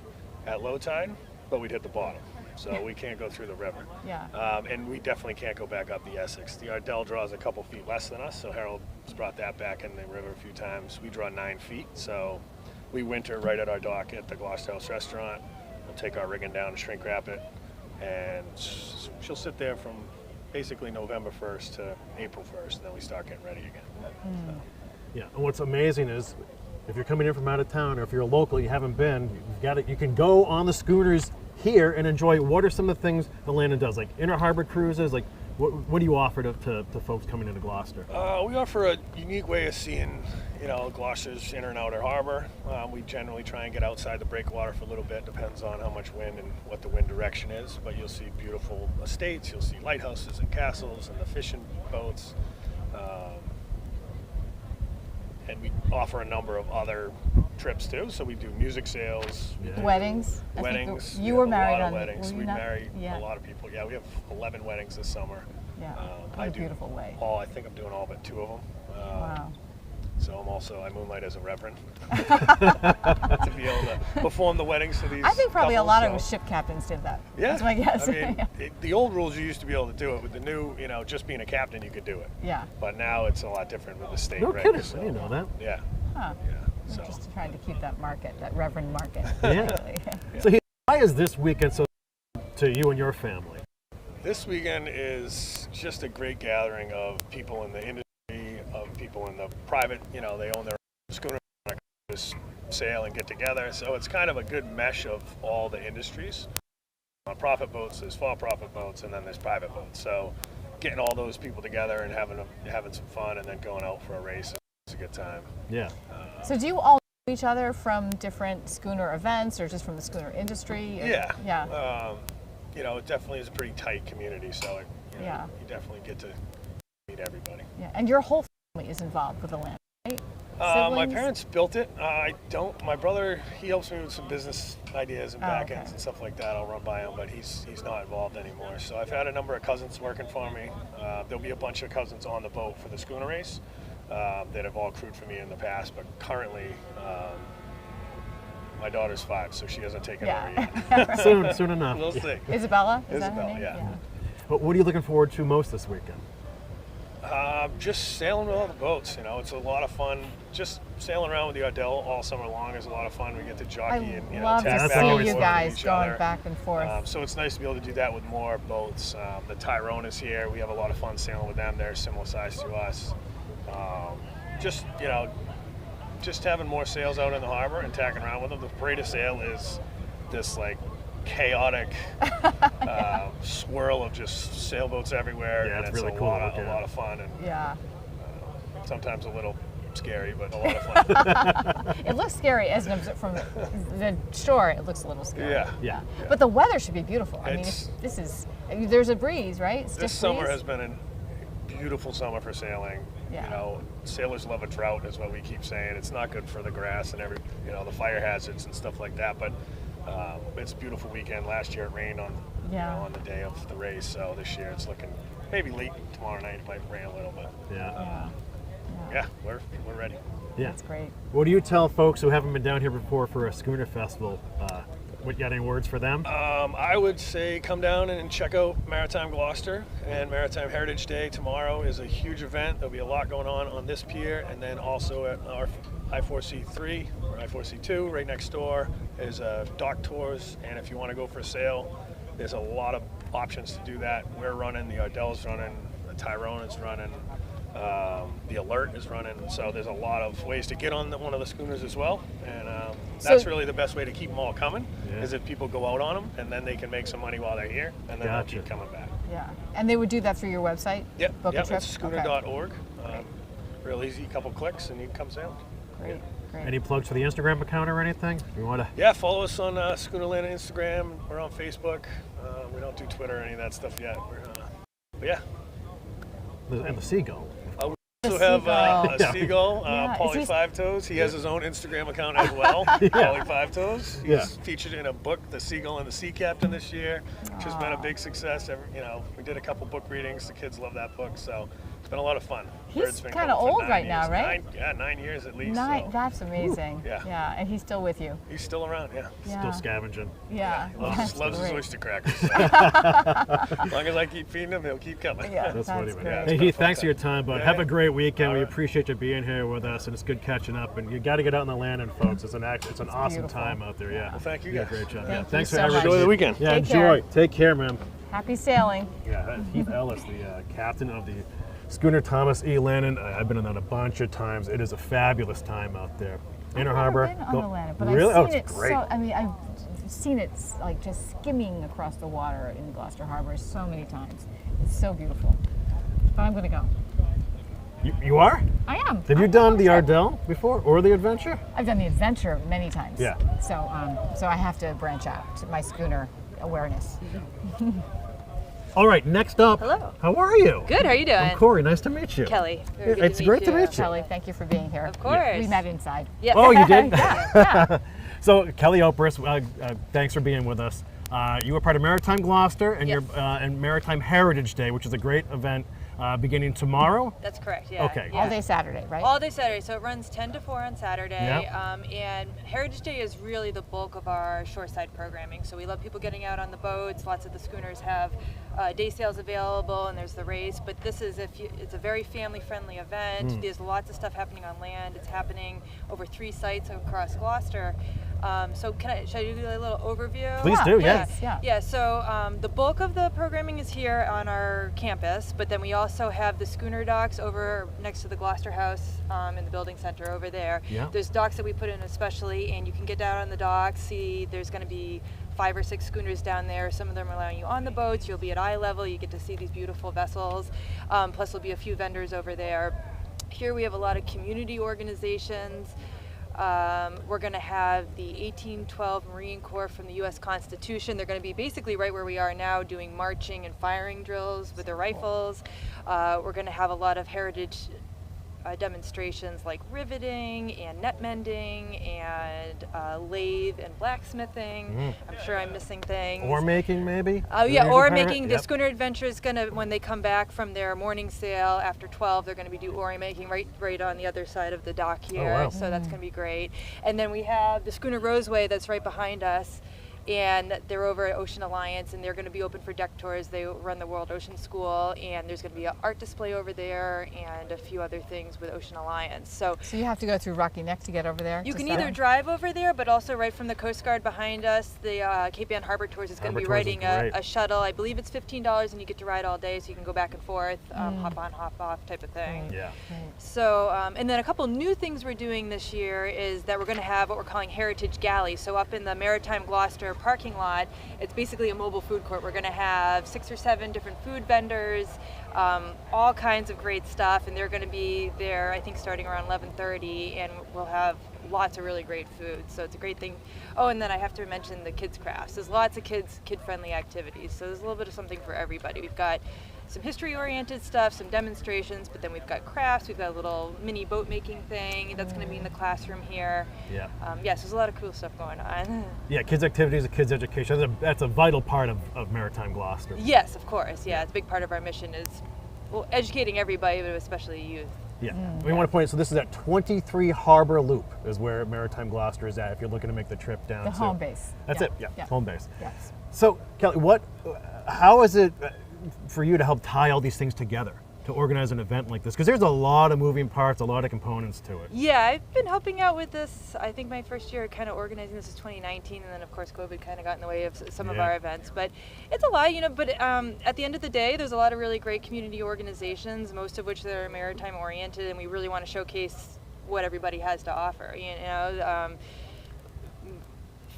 at low tide, but we'd hit the bottom. So we can't go through the river. Yeah. And we definitely can't go back up the Essex. The Ardell draws a couple feet less than us, so Harold's brought that back in the river a few times. We draw 9 feet, so we winter right at our dock at the Gloucester House restaurant. We'll take our rigging down and shrink wrap it, and she'll sit there from basically November 1st to April 1st, and then we start getting ready again. So. Yeah, and what's amazing is if you're coming in from out of town, or if you're a local, you haven't been, you can go on the schooners here and enjoy. What are some of the things the landing does, like inner harbor cruises? Like, what do you offer to folks coming into Gloucester? We offer a unique way of seeing, Gloucester's inner and outer harbor. We generally try and get outside the breakwater for a little bit. Depends on how much wind and what the wind direction is. But you'll see beautiful estates. You'll see lighthouses and castles and the fishing boats. And we offer a number of other trips too. So we do music sales, weddings. Weddings. You were married on on weddings. We marry a lot of people. Yeah, we have 11 weddings this summer. Yeah, what a beautiful way. I think I'm doing all but 2 of them. Wow. So I moonlight as a reverend to be able to perform the weddings for these. I think probably couples, a lot of ship captains did that. Yeah, that's my guess. I mean, the old rules you used to be able to do it. With the new, just being a captain, you could do it. Yeah. But now it's a lot different with the state. No regs, kidding. so, I didn't know that. Yeah. Yeah. So. Just trying to keep that market, that reverend market. Yeah. So why is this weekend so to you and your family? This weekend is just a great gathering of people in the industry, of people in the private, they own their own schooner, just sail and get together. So it's kind of a good mesh of all the industries. On profit boats, there's for-profit boats, and then there's private boats. So getting all those people together and having some fun, and then going out for a race is a good time. Yeah. So do you all know each other from different schooner events, or just from the schooner industry? Yeah. Yeah. It definitely is a pretty tight community, so you definitely get to meet everybody. Yeah, and your whole family is involved with the land, right? My parents built it. I don't. My brother, he helps me with some business ideas and back ends and stuff like that. I'll run by him, but he's not involved anymore. So I've had a number of cousins working for me. There'll be a bunch of cousins on the boat for the schooner race that have all crewed for me in the past, but currently my daughter's 5, so she hasn't taken over yet. Soon enough. We'll see. Isabella? Is that her Isabella, name? yeah. But what are you looking forward to most this weekend? Just sailing with all the boats. It's a lot of fun. Just sailing around with the Ardell all summer long is a lot of fun. We get to jockey and love tag to back and see you forth guys with each going other. back and forth. So it's nice to be able to do that with more boats. The Tyrone is here. We have a lot of fun sailing with them. They're similar size to us. Just having more sails out in the harbor and tacking around with them. The parade of sail is this chaotic swirl of just sailboats everywhere. Yeah, and it's really a cool. lot of fun, and sometimes a little scary, but a lot of fun. It looks scary from the shore. It looks a little scary. Yeah. But the weather should be beautiful. I mean, there's a breeze, right? This summer has been beautiful summer for sailing. Yeah. You know, sailors love a drought, is what we keep saying. It's not good for the grass and the fire hazards and stuff like that. But it's a beautiful weekend. Last year it rained on the day of the race, so this year it's looking maybe late tomorrow night. It might rain a little bit. Yeah, we're ready. Yeah. That's great. What do you tell folks who haven't been down here before for a schooner festival? What, got any words for them? I would say come down and check out Maritime Gloucester, and Maritime Heritage Day tomorrow is a huge event. There'll be a lot going on this pier, and then also at our I4C3 or I4C2 right next door is dock tours, and if you want to go for a sail, there's a lot of options to do that. We're running, the Ardell's running, the Tyrone is running, the Alert is running, so there's a lot of ways to get on one of the schooners as well, and that's really the best way to keep them all coming, is if people go out on them, and then they can make some money while they're here, and then they'll keep coming back. Yeah, and they would do that through your website? Yep, Book a trip? it's schooner.org. Real easy, couple clicks, and you can come sail. Great, great. Any plugs for the Instagram account or anything? You want to? Yeah, follow us on Schoonerland on Instagram. We're on Facebook. We don't do Twitter or any of that stuff yet. But yeah. And the Seagull. We also have a seagull, Paulie Five Toes. He has his own Instagram account as well, Paulie Five Toes. He's featured in a book, The Seagull and the Sea Captain, this year, which has been a big success. We did a couple book readings. The kids love that book, so it's been a lot of fun. He's kind of old right now, right? 9 years at least. So. That's amazing. Yeah, and he's still with you. He's still around, Still scavenging. Yeah. Loves his oyster crackers. So. As long as I keep feeding him, he'll keep coming. Yeah, that's funny, man. great. Hey, Heath, thanks for your time, bud. Have a great weekend. We appreciate you being here with us, and it's good catching up. And you got to get out on the landing, folks. It's an awesome beautiful. time out there. Yeah. Well, thank you. You Guys. did a great job. Thank Thanks you for so much. everything. Enjoy the weekend. Yeah, Take care. Take care, man. Happy sailing. Yeah, Heath Ellis, the captain of the schooner Thomas E. Lannon. I've been on that a bunch of times. It is a fabulous time out there. Inner Harbor. I've never been on the Lannon, but really? I've seen it's it. great. I've seen it like just skimming across the water in Gloucester Harbor so many times. It's so beautiful. But I'm going to go. You are? I am. Have you done the Ardell before, or the Adventure? I've done the Adventure many times. Yeah. So, so I have to branch out to my schooner awareness. All right, next up. Hello. How are you? Good, how are you doing? I'm Kory, nice to meet you. Kelly. It's great to meet you. Kelly, thank you for being here. Of course. We met inside. Yeah. Oh, you did? Yeah. So, Kelly Opress, thanks for being with us. You were part of Maritime Gloucester and Yes. and Maritime Heritage Day, which is a great event beginning tomorrow. That's correct, yeah. Okay. Yeah. All day Saturday, right? All day Saturday, so it runs 10 to 4 on Saturday. Yep. And Heritage Day is really the bulk of our shoreside programming. So we love people getting out on the boats. Lots of the schooners have day sails available, and there's the race. But this is it's a very family-friendly event. There's lots of stuff happening on land. It's happening over 3 sites across Gloucester. So should I do a little overview? Please do, yes. Yeah, so the bulk of the programming is here on our campus, but then we also have the schooner docks over next to the Gloucester House in the building center over there. Yeah. There's docks that we put in especially, and you can get down on the docks, see there's going to be 5 or 6 schooners down there. Some of them are allowing you on the boats. You'll be at eye level. You get to see these beautiful vessels. Plus there'll be a few vendors over there. Here we have a lot of community organizations. We're going to have the 1812 Marine Corps from the U.S. Constitution. They're going to be basically right where we are now, doing marching and firing drills with their rifles. We're going to have a lot of heritage demonstrations like riveting and net mending and lathe and blacksmithing. I'm sure I'm missing things. Oar making, maybe? Oh yeah, Maybe oar pirate? making. The Yep. Schooner Adventure is gonna, when they come back from their morning sail after 12, they're gonna be doing oar making right on the other side of the dock here. wow. So that's gonna be great. And then we have the Schooner Roseway that's right behind us. And they're over at Ocean Alliance, and they're going to be open for deck tours. They run the World Ocean School, and there's going to be an art display over there and a few other things with Ocean Alliance. So you have to go through Rocky Neck to get over there? you to can sail? either drive over there, but also right from the Coast Guard behind us, the Cape Ann Harbor Tours is going to be Harbor Tours is riding great. a shuttle. I believe it's $15, and you get to ride all day, so you can go back and forth, hop on, hop off type of thing. Yeah. So, and then a couple new things we're doing this year is that we're going to have what we're calling Heritage Galley. So up in the Maritime Gloucester parking lot, it's basically a mobile food court. We're going to have 6 or 7 different food vendors, all kinds of great stuff, and they're going to be there, I think, starting around 11:30, and we'll have lots of really great food. So it's a great thing. Oh, and then I have to mention the kids crafts. There's lots of kid-friendly activities. So there's a little bit of something for everybody. We've got some history-oriented stuff, some demonstrations, but then we've got crafts, we've got a little mini boat making thing that's going to be in the classroom here. Yeah. Yes, there's a lot of cool stuff going on. Yeah, kids' activities and kids' education, that's a vital part of Maritime Gloucester. Yes, of course. Yeah, it's a big part of our mission is, well, educating everybody, but especially youth. Yeah. We want to point out, so this is at 23 Harbor Loop is where Maritime Gloucester is at if you're looking to make the trip down The to. home base. That's it, yeah, home base. Yes. So, Kelly, how is it for you to help tie all these things together to organize an event like this? Because there's a lot of moving parts, a lot of components to it. Yeah, I've been helping out with this. I think my first year kind of organizing this is 2019, and then of course COVID kind of got in the way of some of our events. But it's a lot, But at the end of the day, there's a lot of really great community organizations, most of which that are maritime oriented, and we really want to showcase what everybody has to offer.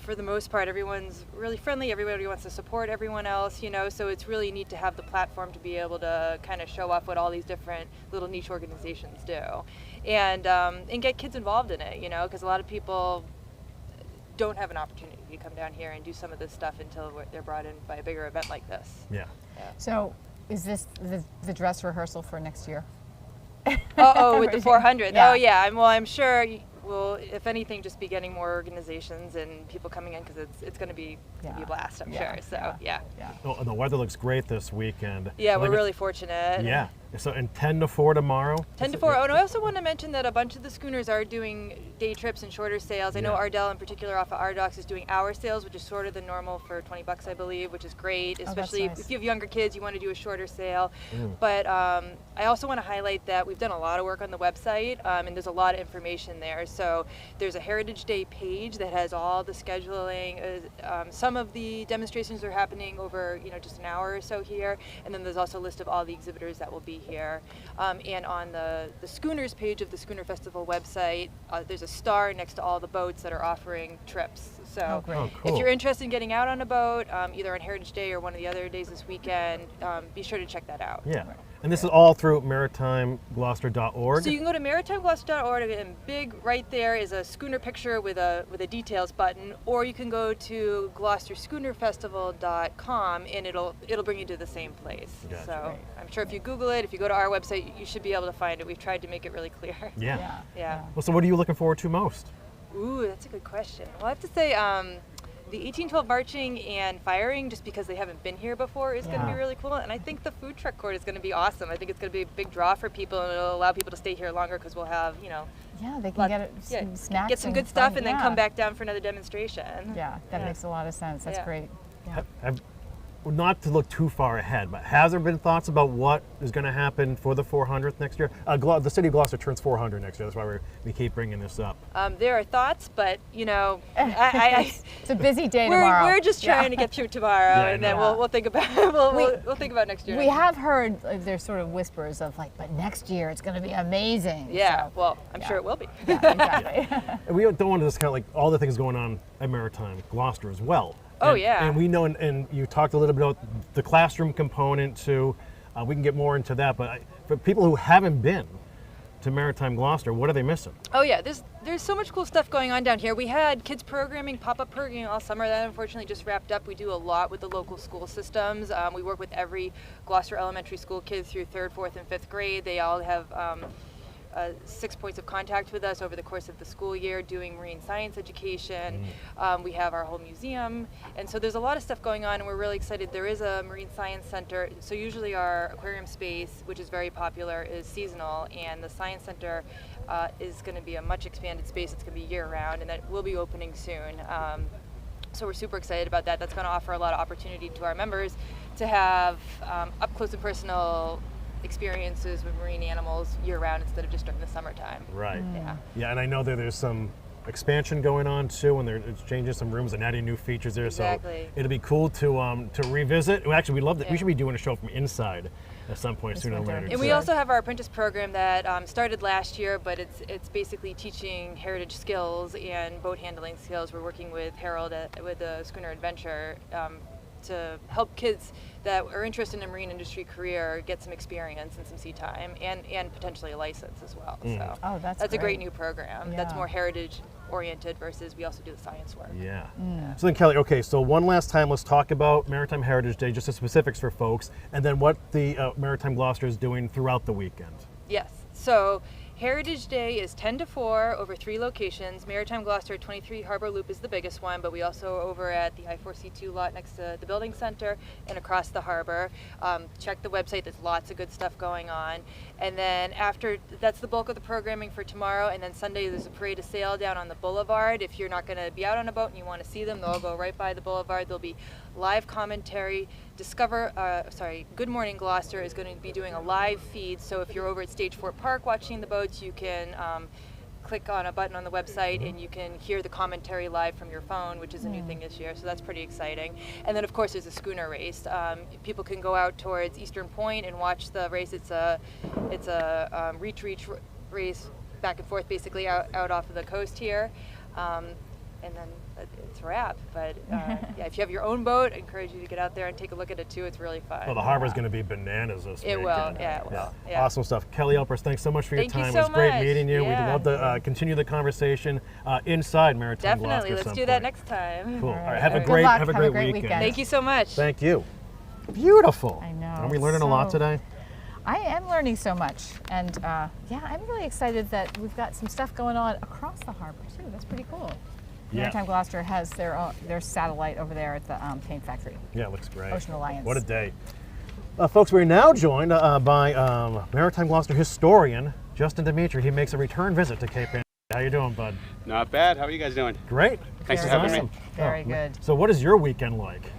For the most part, everyone's really friendly. Everybody wants to support everyone else, so it's really neat to have the platform to be able to kind of show off what all these different little niche organizations do, and get kids involved in it, because a lot of people don't have an opportunity to come down here and do some of this stuff until they're brought in by a bigger event like this. Yeah. So is this the dress rehearsal for next year? With the 400. Yeah. Oh yeah, I'm sure we'll, if anything, just be getting more organizations and people coming in because it's going to be a blast, I'm sure. So yeah. Oh, and the weather looks great this weekend. Yeah, we're really fortunate. Yeah. So, and 10 to 4 tomorrow? 10 to 4. Oh, and I also want to mention that a bunch of the schooners are doing day trips and shorter sails. I know Ardell in particular off of our docks is doing hour sails, which is shorter than normal for $20, I believe, which is great, especially if you have younger kids, you want to do a shorter sail. But I also want to highlight that we've done a lot of work on the website, and there's a lot of information there. So there's a Heritage Day page that has all the scheduling. Some of the demonstrations are happening over, just an hour or so here, and then there's also a list of all the exhibitors that will be here. And on the schooners page of the Schooner Festival website, there's a star next to all the boats that are offering trips. So cool. If you're interested in getting out on a boat, either on Heritage Day or one of the other days this weekend, be sure to check that out. Yeah. And this is all through maritimegloucester.org. So you can go to maritimegloucester.org, and big right there is a schooner picture with a details button, or you can go to gloucesterschoonerfestival.com and it'll bring you to the same place. Gotcha. So I'm sure if you Google it, if you go to our website, you should be able to find it. We've tried to make it really clear. Yeah. Yeah. Well, so what are you looking forward to most? Ooh, that's a good question. Well, I have to say, the 1812 marching and firing, just because they haven't been here before, is going to be really cool. And I think the food truck court is going to be awesome. I think it's going to be a big draw for people, and it'll allow people to stay here longer because we'll have, they can some snacks, get some good stuff, and then come back down for another demonstration. Yeah, that makes a lot of sense. That's great. Yeah. Not to look too far ahead, but has there been thoughts about what is going to happen for the 400th next year? The city of Gloucester turns 400 next year. That's why we keep bringing this up. There are thoughts, but it's a busy day tomorrow. We're just trying to get through tomorrow, and then we'll think about we'll think about next year. We have heard there's sort of whispers of but next year it's going to be amazing. Yeah, so, well, I'm sure it will be. Yeah, exactly. And we don't want to discount all the things going on at Maritime Gloucester as well. And we know, and you talked a little bit about the classroom component too. We can get more into that, but for people who haven't been to Maritime Gloucester, what are they missing? Oh yeah, there's so much cool stuff going on down here. We had kids programming, pop-up programming all summer. That unfortunately just wrapped up. We do a lot with the local school systems. We work with every Gloucester elementary school kid through 3rd, 4th, and 5th grade. They all have 6 points of contact with us over the course of the school year doing marine science education. We have our whole museum, and so there's a lot of stuff going on, and we're really excited. There is a marine science center, so usually our aquarium space, which is very popular, is seasonal, and the science center is going to be a much expanded space. It's going to be year-round, and that will be opening soon. So we're super excited about that. That's going to offer a lot of opportunity to our members to have up close and personal experiences with marine animals year-round instead of just during the summertime. Right. Yeah, and I know that there's some expansion going on too, and it's changing some rooms and adding new features there. Exactly. So it'll be cool to revisit. Well, actually, we'd love that. We should be doing a show from inside at some point sooner or later. And we also have our apprentice program that started last year, but it's basically teaching heritage skills and boat handling skills. We're working with Harold with the Schooner Adventure to help kids that are interested in a marine industry career get some experience and some sea time, and potentially a license as well. So Oh, that's a great great. new program that's Yeah. more heritage oriented versus we also do the science work. Yeah. So then, Kelly, okay, so one last time, let's talk about Maritime Heritage Day, just the specifics for folks, and then what the Maritime Gloucester is doing throughout the weekend. Yes. So Heritage Day is 10 to 4 over 3 locations. Maritime Gloucester 23 Harbor Loop is the biggest one, but we also over at the I-4C2 lot next to the building center and across the harbor. Check the website, there's lots of good stuff going on. And then after, that's the bulk of the programming for tomorrow, and then Sunday there's a parade of sail down on the boulevard. If you're not going to be out on a boat and you want to see them, they'll go right by the boulevard. There'll be live commentary. Good Morning Gloucester is going to be doing a live feed, so if you're over at Stage 4 Park watching the boats, you can click on a button on the website and you can hear the commentary live from your phone, which is a new thing this year, so that's pretty exciting. And then of course there's a schooner race. People can go out towards Eastern Point and watch the race. It's a reach race back and forth, basically out off of the coast here. And then it's a wrap. But yeah, if you have your own boat, I encourage you to get out there and take a look at it too. It's really fun. Well, the harbor's going to be bananas this weekend. It will, yeah, it will. Yeah. Awesome stuff. Kelly Alpers, thanks so much for your Thank you time. so It was great much. meeting you. Yeah. We'd love to continue the conversation inside Maritime Gloucester. Definitely, at let's some do that point. next time. Cool. All All right. right. Have a Good great luck. have a great weekend. Thank you so much. Thank you. Beautiful. I know. Are we learning a lot So- today? I am learning so much, and yeah, I'm really excited that we've got some stuff going on across the harbor too. That's pretty cool. Yeah. Maritime Gloucester has their satellite over there at the paint factory. Yeah, it looks great. Ocean Alliance. What a day. Folks, we're now joined by Maritime Gloucester historian Justin Dimitri. He makes a return visit to Cape Ann. How you doing, bud? Not bad. How are you guys doing? Great. Thanks for Very having good. me. Very good. So what is your weekend like?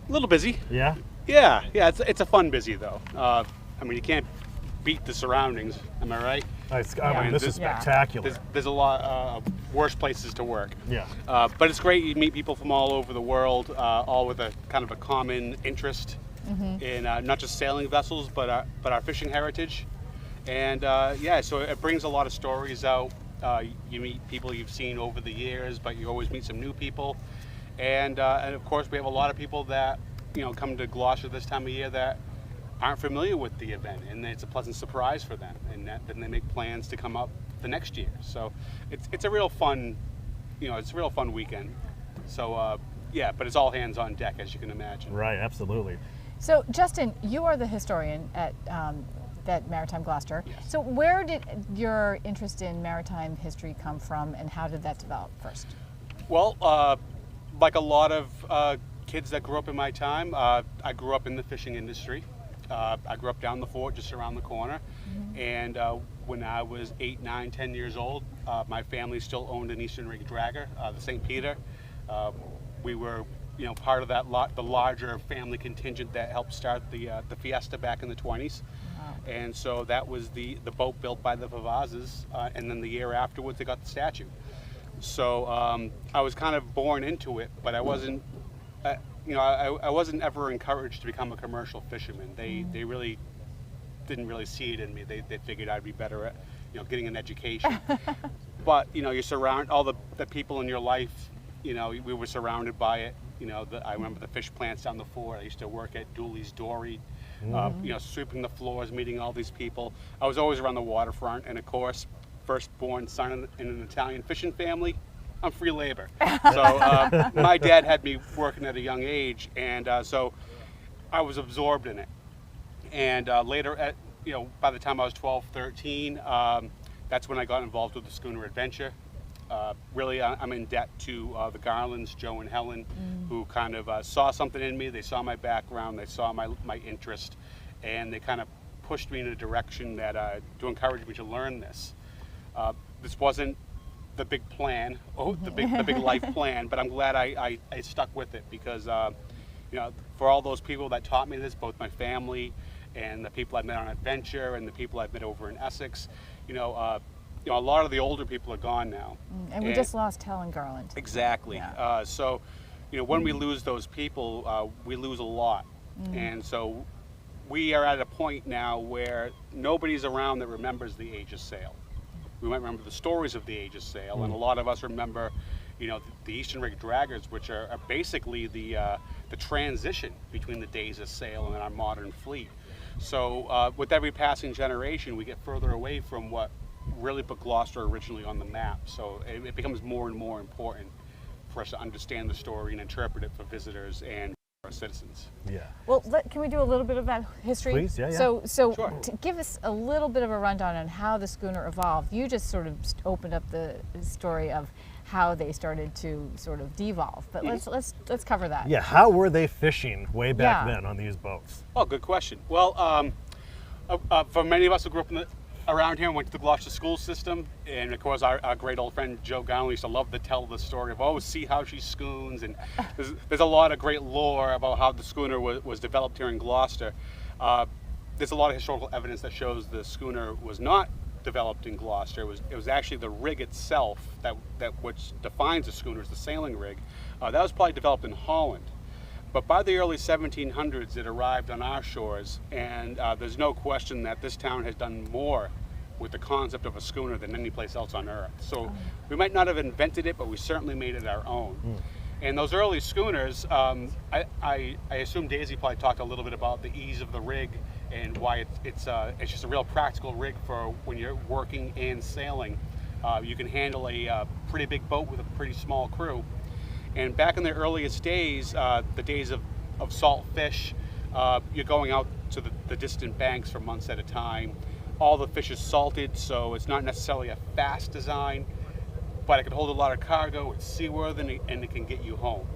A little busy. Yeah? Yeah. It's a fun busy though. I mean, you can't beat the surroundings. Am I right? I Yeah. mean, this is Yeah. spectacular. There's a lot worse places to work. Yeah. But it's great. You meet people from all over the world, all with a kind of a common interest in not just sailing vessels, but our fishing heritage. And yeah, so it brings a lot of stories out. You meet people you've seen over the years, but you always meet some new people. And of course, we have a lot of people that come to Gloucester this time of year that aren't familiar with the event, and it's a pleasant surprise for them. And then they make plans to come up the next year. So it's a real fun, it's a real fun weekend. So yeah, but it's all hands on deck, as you can imagine. Right, absolutely. So, Justin, you are the historian at Maritime Gloucester. Yes. So, where did your interest in maritime history come from, and how did that develop first? Well, like a lot of kids that grew up in my time, I grew up in the fishing industry. I grew up down the fort, just around the corner. And when I was 8, 9, 10 years old, my family still owned an Eastern Rig dragger, the St. Peter. We were, part of the larger family contingent that helped start the Fiesta back in the 20s. And so that was the boat built by the Vavazes, and then the year afterwards they got the statue. So I was kind of born into it, but I wasn't, I wasn't ever encouraged to become a commercial fisherman. They really didn't really see it in me. They figured I'd be better at, getting an education. But you surround all the people in your life. We were surrounded by it. I remember the fish plants down the fort. I used to work at Dooley's Dory. Sweeping the floors, meeting all these people. I was always around the waterfront, and of course, firstborn son in an Italian fishing family, I'm free labor. So my dad had me working at a young age, and so I was absorbed in it. And later, by the time I was 12, 13, that's when I got involved with the schooner adventure. Really, I'm in debt to the Garlands, Joe and Helen, who kind of saw something in me. They saw my background, they saw my interest, and they kind of pushed me in a direction that to encourage me to learn this. This wasn't the big plan, the big life plan, but I'm glad I stuck with it because, for all those people that taught me this, both my family and the people I met on adventure and the people I've met over in Essex, a lot of the older people are gone now. And we just lost Helen Garland. Exactly. Yeah. So, when we lose those people, we lose a lot. And so we are at a point now where nobody's around that remembers the Aegis sail. We might remember the stories of the Aegis sail, and a lot of us remember, you know, the Eastern Rig draggers, which are basically the transition between the days of sail and our modern fleet. So with every passing generation, we get further away from what really put Gloucester originally on the map. So it becomes more and more important for us to understand the story and interpret it for visitors and our citizens. Yeah. Well, can we do a little bit of that history? Please, yeah. So Sure. to give us a little bit of a rundown on how the schooner evolved. You just sort of opened up the story of how they started to sort of devolve, but let's cover that. Yeah, how were they fishing way back Yeah. then on these boats? Oh, good question. Well, for many of us who grew up around here and went to the Gloucester school system, and of course our great old friend Joe Gownley used to love to tell the story of, oh, see how she schoons, and there's a lot of great lore about how the schooner was developed here in Gloucester. There's a lot of historical evidence that shows the schooner was not developed in Gloucester. It was actually the rig itself that which defines a schooner as the sailing rig. That was probably developed in Holland. But by the early 1700s, it arrived on our shores, and there's no question that this town has done more with the concept of a schooner than any place else on earth. So we might not have invented it, but we certainly made it our own. And those early schooners, I assume Daisy probably talked a little bit about the ease of the rig and why it's just a real practical rig for when you're working and sailing. You can handle a pretty big boat with a pretty small crew. And back in the earliest days, the days of salt fish, you're going out to the distant banks for months at a time. All the fish is salted, so it's not necessarily a fast design, but it can hold a lot of cargo, it's seaworthy, and it can get you home.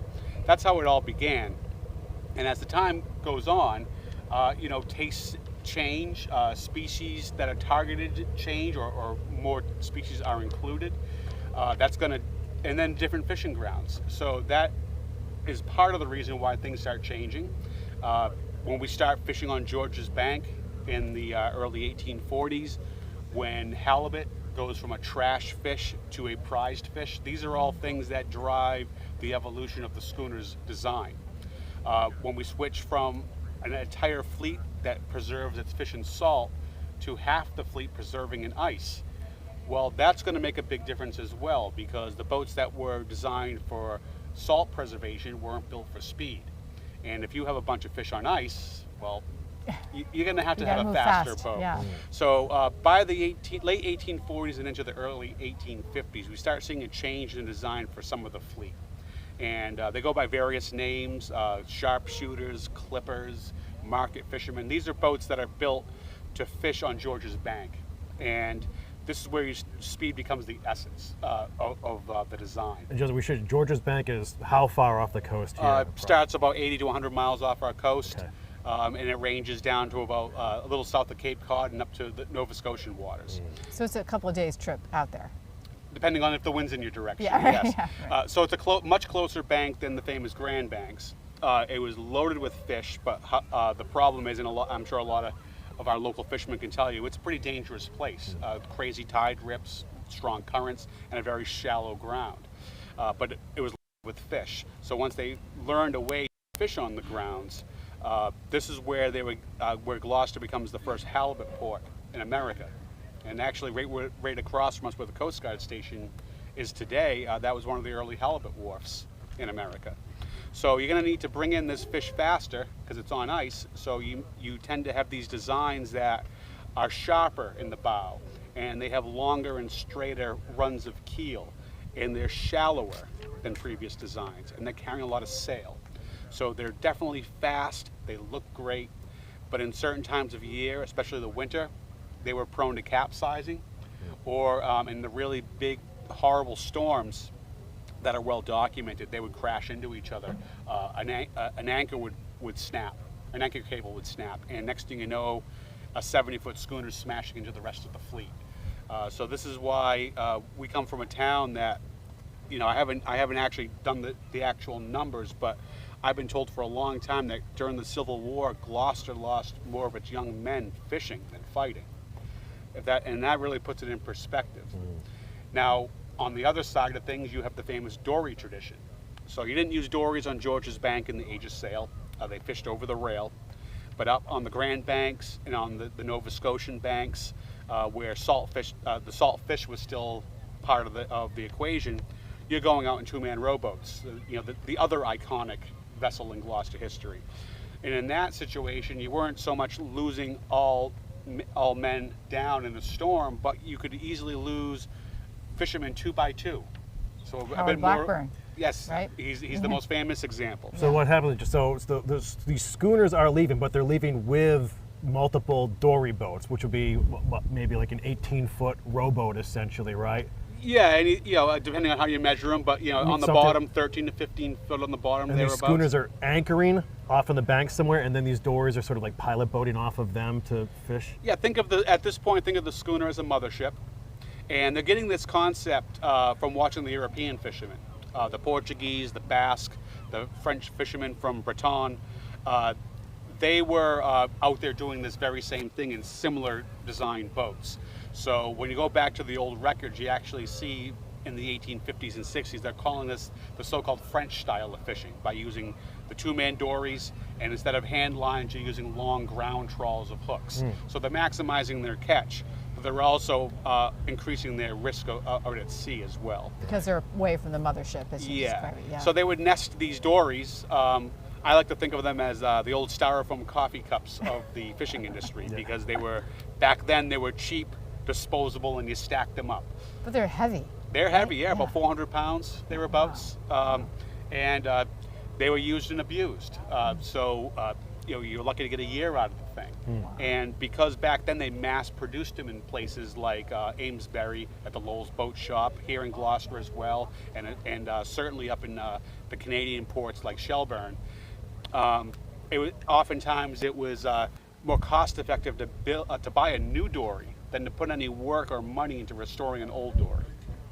That's how it all began. And as the time goes on, tastes change, species that are targeted change, or more species are included. And then different fishing grounds. So that is part of the reason why things start changing. When we start fishing on George's Bank in the early 1840s, when halibut goes from a trash fish to a prized fish, these are all things that drive the evolution of the schooner's design. When we switch from an entire fleet that preserves its fish in salt to half the fleet preserving in ice, well, that's going to make a big difference as well, because the boats that were designed for salt preservation weren't built for speed. And if you have a bunch of fish on ice, well, you're going to have a faster boat. Yeah. So by the late 1840s and into the early 1850s, we start seeing a change in design for some of the fleet. And they go by various names: sharpshooters, clippers, market fishermen. These are boats that are built to fish on George's Bank. And this is where speed becomes the essence of the design. And just, George's Bank is how far off the coast here? Starts about 80 to 100 miles off our coast, Okay. And it ranges down to about a little south of Cape Cod and up to the Nova Scotian waters. So it's a couple of days trip out there. Depending on if the wind's in your direction, Yeah. yes. Yeah, right. So it's a much closer bank than the famous Grand Banks. It was loaded with fish, but the problem is, I'm sure a lot of our local fishermen can tell you, it's a pretty dangerous place. Crazy tide rips, strong currents, and a very shallow ground. But it was loaded with fish. So once they learned a way to fish on the grounds, this is where where Gloucester becomes the first halibut port in America. And actually, right across from us, where the Coast Guard station is today, that was one of the early halibut wharfs in America. So you're going to need to bring in this fish faster because it's on ice. So you tend to have these designs that are sharper in the bow, and they have longer and straighter runs of keel, and they're shallower than previous designs, and they're carrying a lot of sail. So they're definitely fast. They look great, but in certain times of year, especially the winter, they were prone to capsizing, or in the really big, horrible storms that are well documented, they would crash into each other. An anchor would snap, an anchor cable would snap, and next thing you know, a 70-foot schooner is smashing into the rest of the fleet. So this is why we come from a town that, I haven't actually done the actual numbers, but I've been told for a long time that during the Civil War, Gloucester lost more of its young men fishing than fighting. And that really puts it in perspective. Now, on the other side of things, you have the famous dory tradition. So you didn't use dories on George's Bank in the age of sail. They fished over the rail. But up on the Grand Banks and on the Nova Scotian banks, where the salt fish was still part of the equation, you're going out in two-man rowboats, the other iconic vessel in Gloucester history. And in that situation, you weren't so much losing all men down in a storm, but you could easily lose fishermen 2 by 2. So a bit Blackburn. more. Yes, right? He's the most famous example. So what happens? So these schooners are leaving, but they're leaving with multiple dory boats, which would be maybe like an 18-foot rowboat, essentially, right? Yeah, and depending on how you measure them, but on the bottom, 13 to 15 foot on the bottom. And these thereabouts. schooners are anchoring off on the bank somewhere, and then these dories are sort of like pilot boating off of them to fish. Yeah, at this point, think of the schooner as a mothership, and they're getting this concept from watching the European fishermen, the Portuguese, the Basque, the French fishermen from Breton. They were out there doing this very same thing in similar designed boats. So when you go back to the old records, you actually see in the 1850s and 60s, they're calling this the so-called French style of fishing by using the two-man dories, and instead of hand lines, you're using long ground trawls of hooks. So they're maximizing their catch, but they're also increasing their risk out at sea as well. Because they're away from the mothership, as you describe it. Yeah. So they would nest these dories. I like to think of them as the old styrofoam coffee cups of the fishing industry because back then they were cheap, disposable, and you stacked them up. But they're heavy. They're heavy, yeah, about 400 pounds thereabouts, and they were used and abused. You're lucky to get a year out of the thing. And because back then they mass-produced them in places like Amesbury at the Lowell's Boat Shop, here in Gloucester as well, and certainly up in the Canadian ports like Shelburne. Oftentimes it was more cost-effective to buy a new dory than to put any work or money into restoring an old dory.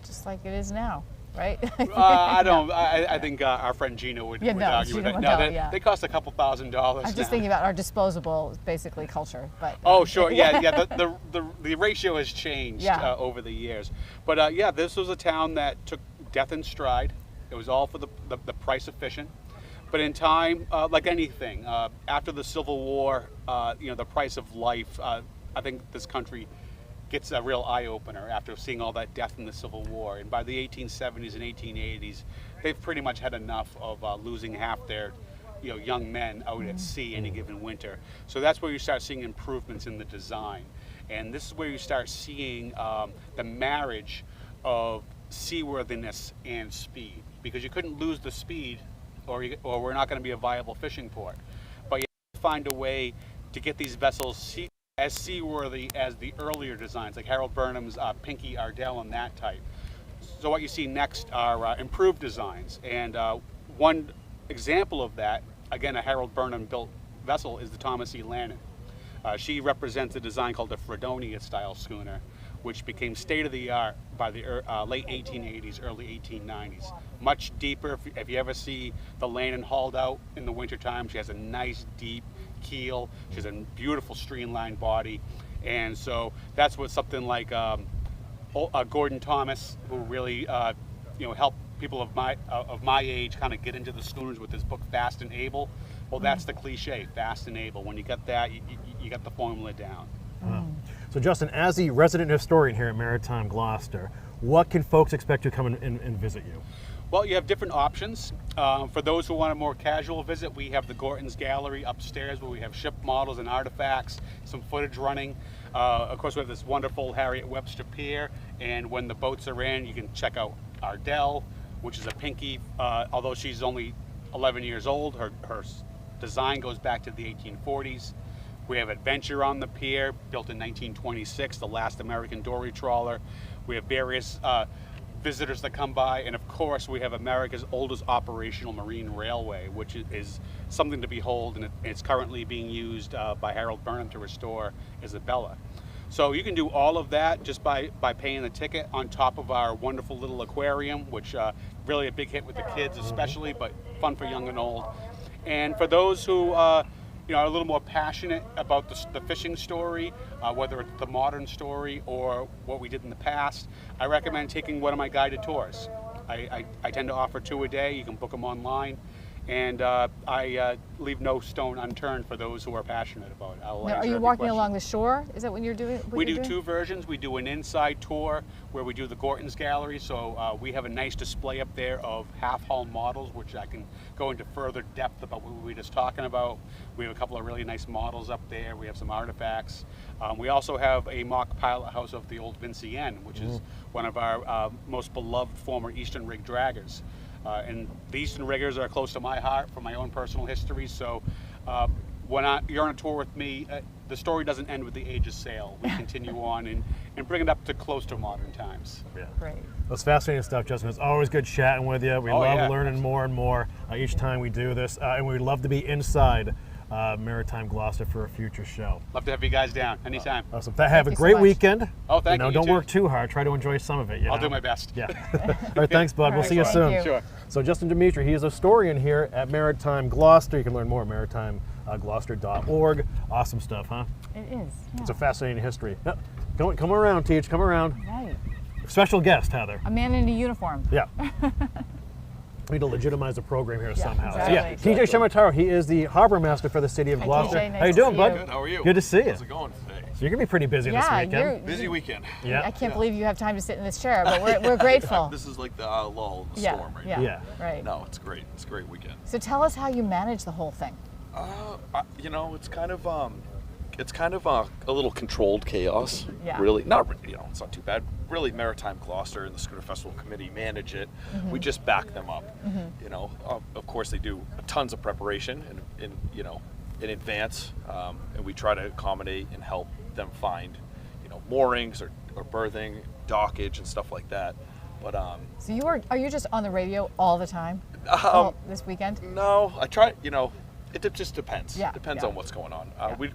Just like it is now, right? I think our friend Gina would argue with that. They cost a couple $1,000s. I'm just thinking about our disposable, basically, culture. But oh, sure, yeah. The ratio has changed over the years. But this was a town that took death in stride. It was all for the price of fishing. But in time, like anything, after the Civil War, the price of life, I think this country gets a real eye-opener after seeing all that death in the Civil War. And by the 1870s and 1880s, they've pretty much had enough of losing half their young men out at sea any given winter. So that's where you start seeing improvements in the design. And this is where you start seeing the marriage of seaworthiness and speed, because you couldn't lose the speed or we're not going to be a viable fishing port. But you have to find a way to get these vessels as seaworthy as the earlier designs, like Harold Burnham's Pinky Ardell and that type. So what you see next are improved designs. And one example of that, again, a Harold Burnham built vessel, is the Thomas E. Lannon. She represents a design called the Fredonia style schooner, which became state-of-the-art by the late 1880s, early 1890s. Much deeper. If you ever see the Lannon hauled out in the wintertime, she has a nice deep keel. She has a beautiful streamlined body. And so that's what something like Gordon Thomas, who really helped people of my age kind of get into the schooners with his book Fast and Able. Well, that's the cliche, fast and able. When you get that, you got the formula down. Wow. So Justin, as the resident historian here at Maritime Gloucester, what can folks expect to come and visit you? Well, you have different options. For those who want a more casual visit, we have the Gorton's Gallery upstairs where we have ship models and artifacts, some footage running. Of course, we have this wonderful Harriet Webster Pier, and when the boats are in, you can check out Ardell, which is a Pinky. Although she's only 11 years old, her design goes back to the 1840s. We have Adventure on the pier, built in 1926, the last American dory trawler. We have various visitors that come by, and of course we have America's oldest operational marine railway, which is something to behold, and it's currently being used by Harold Burnham to restore Isabella. So you can do all of that just by paying the ticket, on top of our wonderful little aquarium, which really a big hit with the kids especially, but fun for young and old. And for those who are a little more passionate about the fishing story, whether it's the modern story or what we did in the past, I recommend taking one of my guided tours. I tend to offer 2 a day. You can book them online. and I leave no stone unturned for those who are passionate about it. I'll Now, are answer you every walking question. along the shore? Is that what you're doing? We do two versions. We do an inside tour where we do the Gorton's Gallery. So we have a nice display up there of half-hull models, which I can go into further depth about what we were just talking about. We have a couple of really nice models up there. We have some artifacts. We also have a mock pilot house of the old Vincienne, which is one of our most beloved former Eastern rig draggers. And the Eastern riggers are close to my heart from my own personal history. So when you're on a tour with me, the story doesn't end with the Age of Sail. We continue on and bring it up to close to modern times. Yeah. Great. That's fascinating stuff, Justin. It's always good chatting with you. We love yeah. learning more and more each time we do this, and we'd love to be inside Maritime Gloucester for a future show. Love to have you guys down anytime. Awesome. Have a you so great much. weekend. Oh, thank you. You Don't too. work too hard. Try to enjoy some of it. I'll do my best. Yeah. All right. Thanks, bud. All We'll right, see you thank soon. you. Sure. So Justin Dimitri, he is a historian here at Maritime Gloucester. You can learn more at maritimegloucester.org. Awesome stuff, huh? It is. Yeah. It's a fascinating history. Yep. Come around, Teach. Come around. Right. Special guest, Heather. A man in a uniform. Yeah. We need to legitimize the program here somehow. exactly. So yeah, TJ Shemataro, he is the harbor master for the city of Hi, Gloucester. TJ, nice How you to doing, see bud? you. Good, how are you? Good to see you. How's it going today? So you're gonna be pretty busy this Yeah, weekend. Busy weekend. Yeah. I can't believe you have time to sit in this chair, but we're grateful. This is like the lull in the Yeah, storm right yeah. now. Yeah. Right. No, it's great. It's a great weekend. So tell us how you manage the whole thing. You know, it's kind of a little controlled chaos. Yeah. Really, not it's not too bad. Really, Maritime Gloucester and the Schooner Festival Committee manage it. We just back them up. You know, of course they do tons of preparation in advance, and we try to accommodate and help them find, moorings or berthing, dockage and stuff like that. But So are you just on the radio all the time? This weekend? no, I try. It just depends. Yeah, Depends yeah. on what's going on.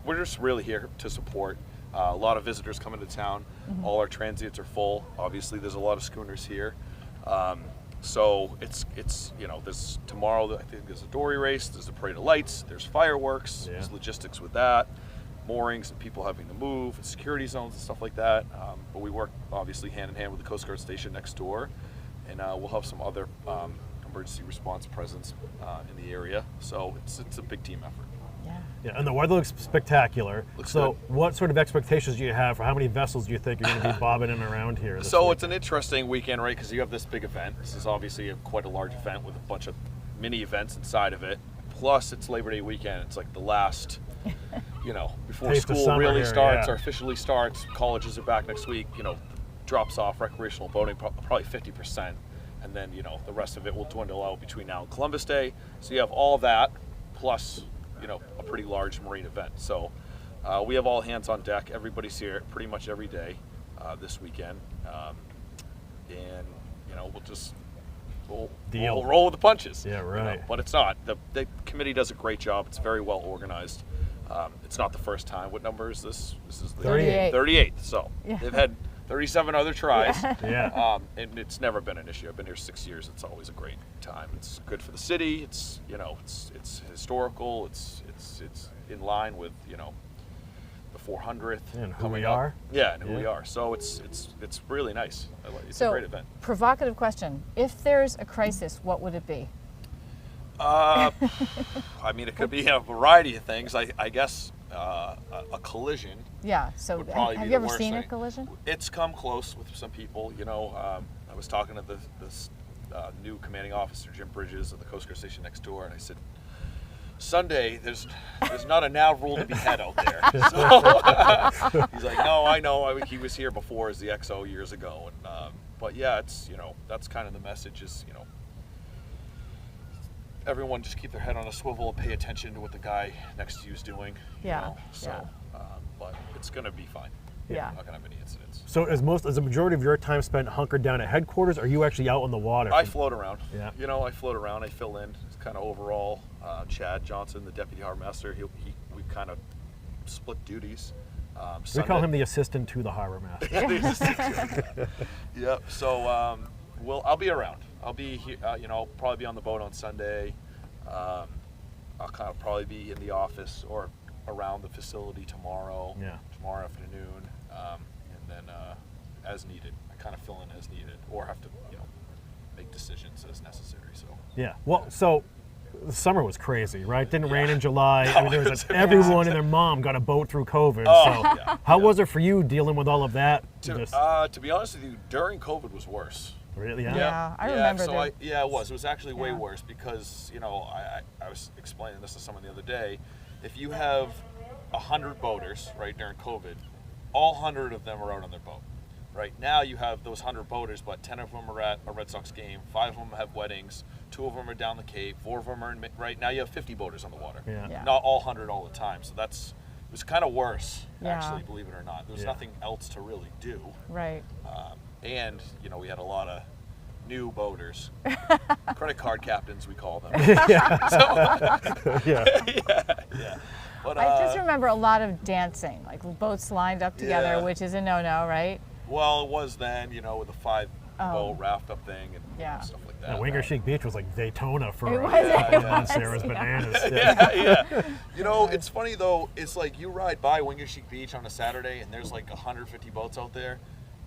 We're just really here to support. A lot of visitors coming to town. All our transients are full. Obviously, there's a lot of schooners here. So it's there's tomorrow. I think there's a dory race. There's a parade of lights. There's fireworks. Yeah. There's logistics with that, moorings and people having to move, and security zones and stuff like that. But we work obviously hand in hand with the Coast Guard station next door, and we'll have some other emergency response presence in the area. So it's a big team effort. Yeah. Yeah, and the weather looks spectacular. Looks so good. what sort of expectations do you have for how many vessels do you think are going to be bobbing in and around here this So week? it's an interesting weekend, right? Because you have this big event. This is obviously quite a large event with a bunch of mini events inside of it. Plus, it's Labor Day weekend. It's like the last, before Taste of school summer really here, starts yeah. or officially starts. Colleges are back next week. Drops off recreational boating probably 50%, and then the rest of it will dwindle out between now and Columbus Day. So you have all that plus a pretty large marine event. So we have all hands on deck. Everybody's here pretty much every day this weekend, and we'll roll with the punches. Yeah, right. But it's not. The committee does a great job. It's very well organized. It's not the first time. What number is this? This is the 38. 38th. So Yeah. they've had 37 other tries. Yeah. And it's never been an issue. I've been here 6 years. It's always a great time. It's good for the city. It's it's historical. It's in line with the 400th. And who coming we up. are. Yeah, and who Yeah. we are. So it's really nice. It's So, a great event. provocative question. If there's a crisis, what would it be? I mean, it could be a variety of things. I guess a collision. Yeah. So Would probably have be you the ever worst seen a thing. collision? It's come close with some people. I was talking to this new commanding officer, Jim Bridges, of the Coast Guard station next door, and I said, Sunday, there's not a now rule to be had out there. So he's like, no, I know. He was here before as the XO years ago, and but yeah, it's that's kind of the message is everyone just keep their head on a swivel and pay attention to what the guy next to you is doing. Yeah, So, but it's gonna be fine. Yeah. Not gonna have any incidents. So is the majority of your time spent hunkered down at headquarters, or are you actually out on the water? I float around. Yeah. I float around. I fill in. It's kind of overall. Chad Johnson, the deputy harbor master, we kind of split duties. We call him the assistant to the harbor master. Yep. So I'll be around. I'll be here. I'll probably be on the boat on Sunday. I'll kind of probably be in the office or around the facility tomorrow. Yeah. Tomorrow afternoon, and then as needed, I kind of fill in as needed, or have to make decisions as necessary. So. Yeah. Well, so the summer was crazy, right? Didn't rain in July. I mean, there was everyone and their mom got a boat through COVID. How was it for you dealing with all of that? To be honest with you, during COVID was worse. Really? Yeah, I remember that. It was. It was actually way worse because, you know, I was explaining this to someone the other day. If you have 100 boaters, right, during COVID, all 100 of them are out on their boat. Right now you have those 100 boaters, but 10 of them are at a Red Sox game, 5 of them have weddings, 2 of them are down the Cape, 4 of them are in, right now you have 50 boaters on the water. Not all 100 all the time, so it was kind of worse, actually, believe it or not. There was nothing else to really do. Right. And, you know, we had a lot of new boaters, credit card captains we call them. But, I just remember a lot of dancing, like boats lined up together, which is a no-no, right? Well, it was then, you know, with the 5-boat raft up thing and stuff like that. Yeah, Winger Chic Beach was like Daytona for months there. It was bananas. You know, it's funny though, it's like you ride by Winger Chic Beach on a Saturday and there's like 150 boats out there,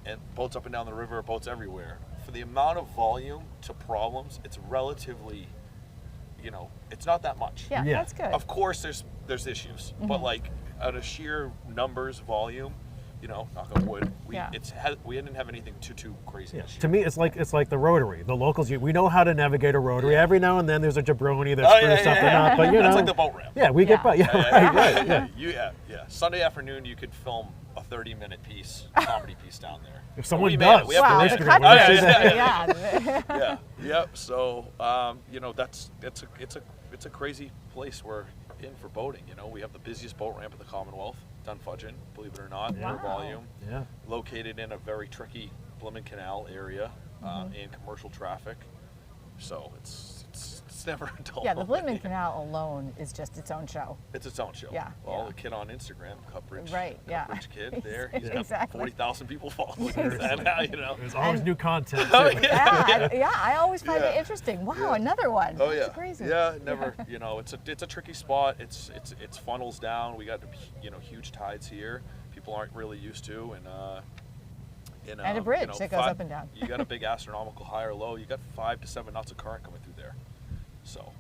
and boats up and down the river, boats everywhere. For the amount of volume to problems, it's relatively, you know, it's not that much. Yeah, that's good. Of course there's issues, but like out of sheer numbers, volume, you know, knock on wood, we didn't have anything too crazy this year. To me, it's like the Rotary. The locals, we know how to navigate a Rotary. Every now and then there's a jabroni that screws something up, but you know. It's like the boat ramp. Yeah, we get by. Yeah. Sunday afternoon, you could film a 30-minute comedy piece down there. If someone does. So, you know, it's a crazy place we're in for boating. You know, we have the busiest boat ramp in the Commonwealth, Dunfudgeon, believe it or not, for volume. Yeah. Located in a very tricky Blenheim Canal area and commercial traffic. So it's never a dull the Blenheim Canal alone is just its own show. It's its own show. Yeah. Well, the kid on Instagram, Cupbridge. Right, Cupbridge kid there. He's got exactly. 40,000 people following him now, you know. There's always new content. I always find it interesting. Wow, another one. Oh, yeah. That's crazy. Yeah, never, you know, it's a tricky spot. It's funnels down. We got, you know, huge tides here. People aren't really used to, and a bridge that goes up and down. You got a big astronomical high or low. You got 5 to 7 knots of current coming through there. So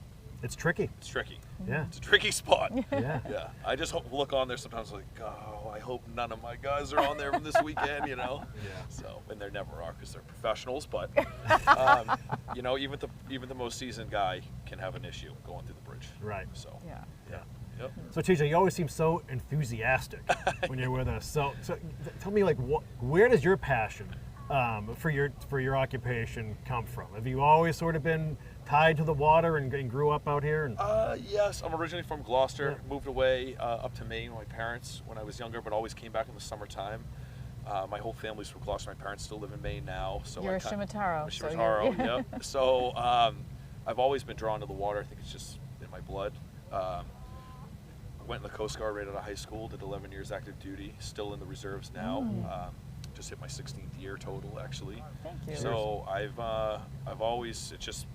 it's tricky. It's tricky. Yeah. It's a tricky spot. Yeah. I just look on there sometimes like, oh, I hope none of my guys are on there from this weekend, you know. So, and there never are because they're professionals, but you know, even the most seasoned guy can have an issue going through the bridge. Right. So. Yeah. Yep. So TJ, you always seem so enthusiastic when you're with us. So tell me, like, where does your passion for your occupation come from? Have you always sort of been tied to the water and grew up out here? Yes, I'm originally from Gloucester. Moved away up to Maine with my parents when I was younger, but always came back in the summertime. My whole family's from Gloucester. My parents still live in Maine now. So you're a Shimataro. Yep. So I've always been drawn to the water. I think it's just in my blood. Went in the Coast Guard right out of high school, did 11 years active duty, still in the reserves now. Just hit my 16th year total, actually. Thank you. So I've always, it's just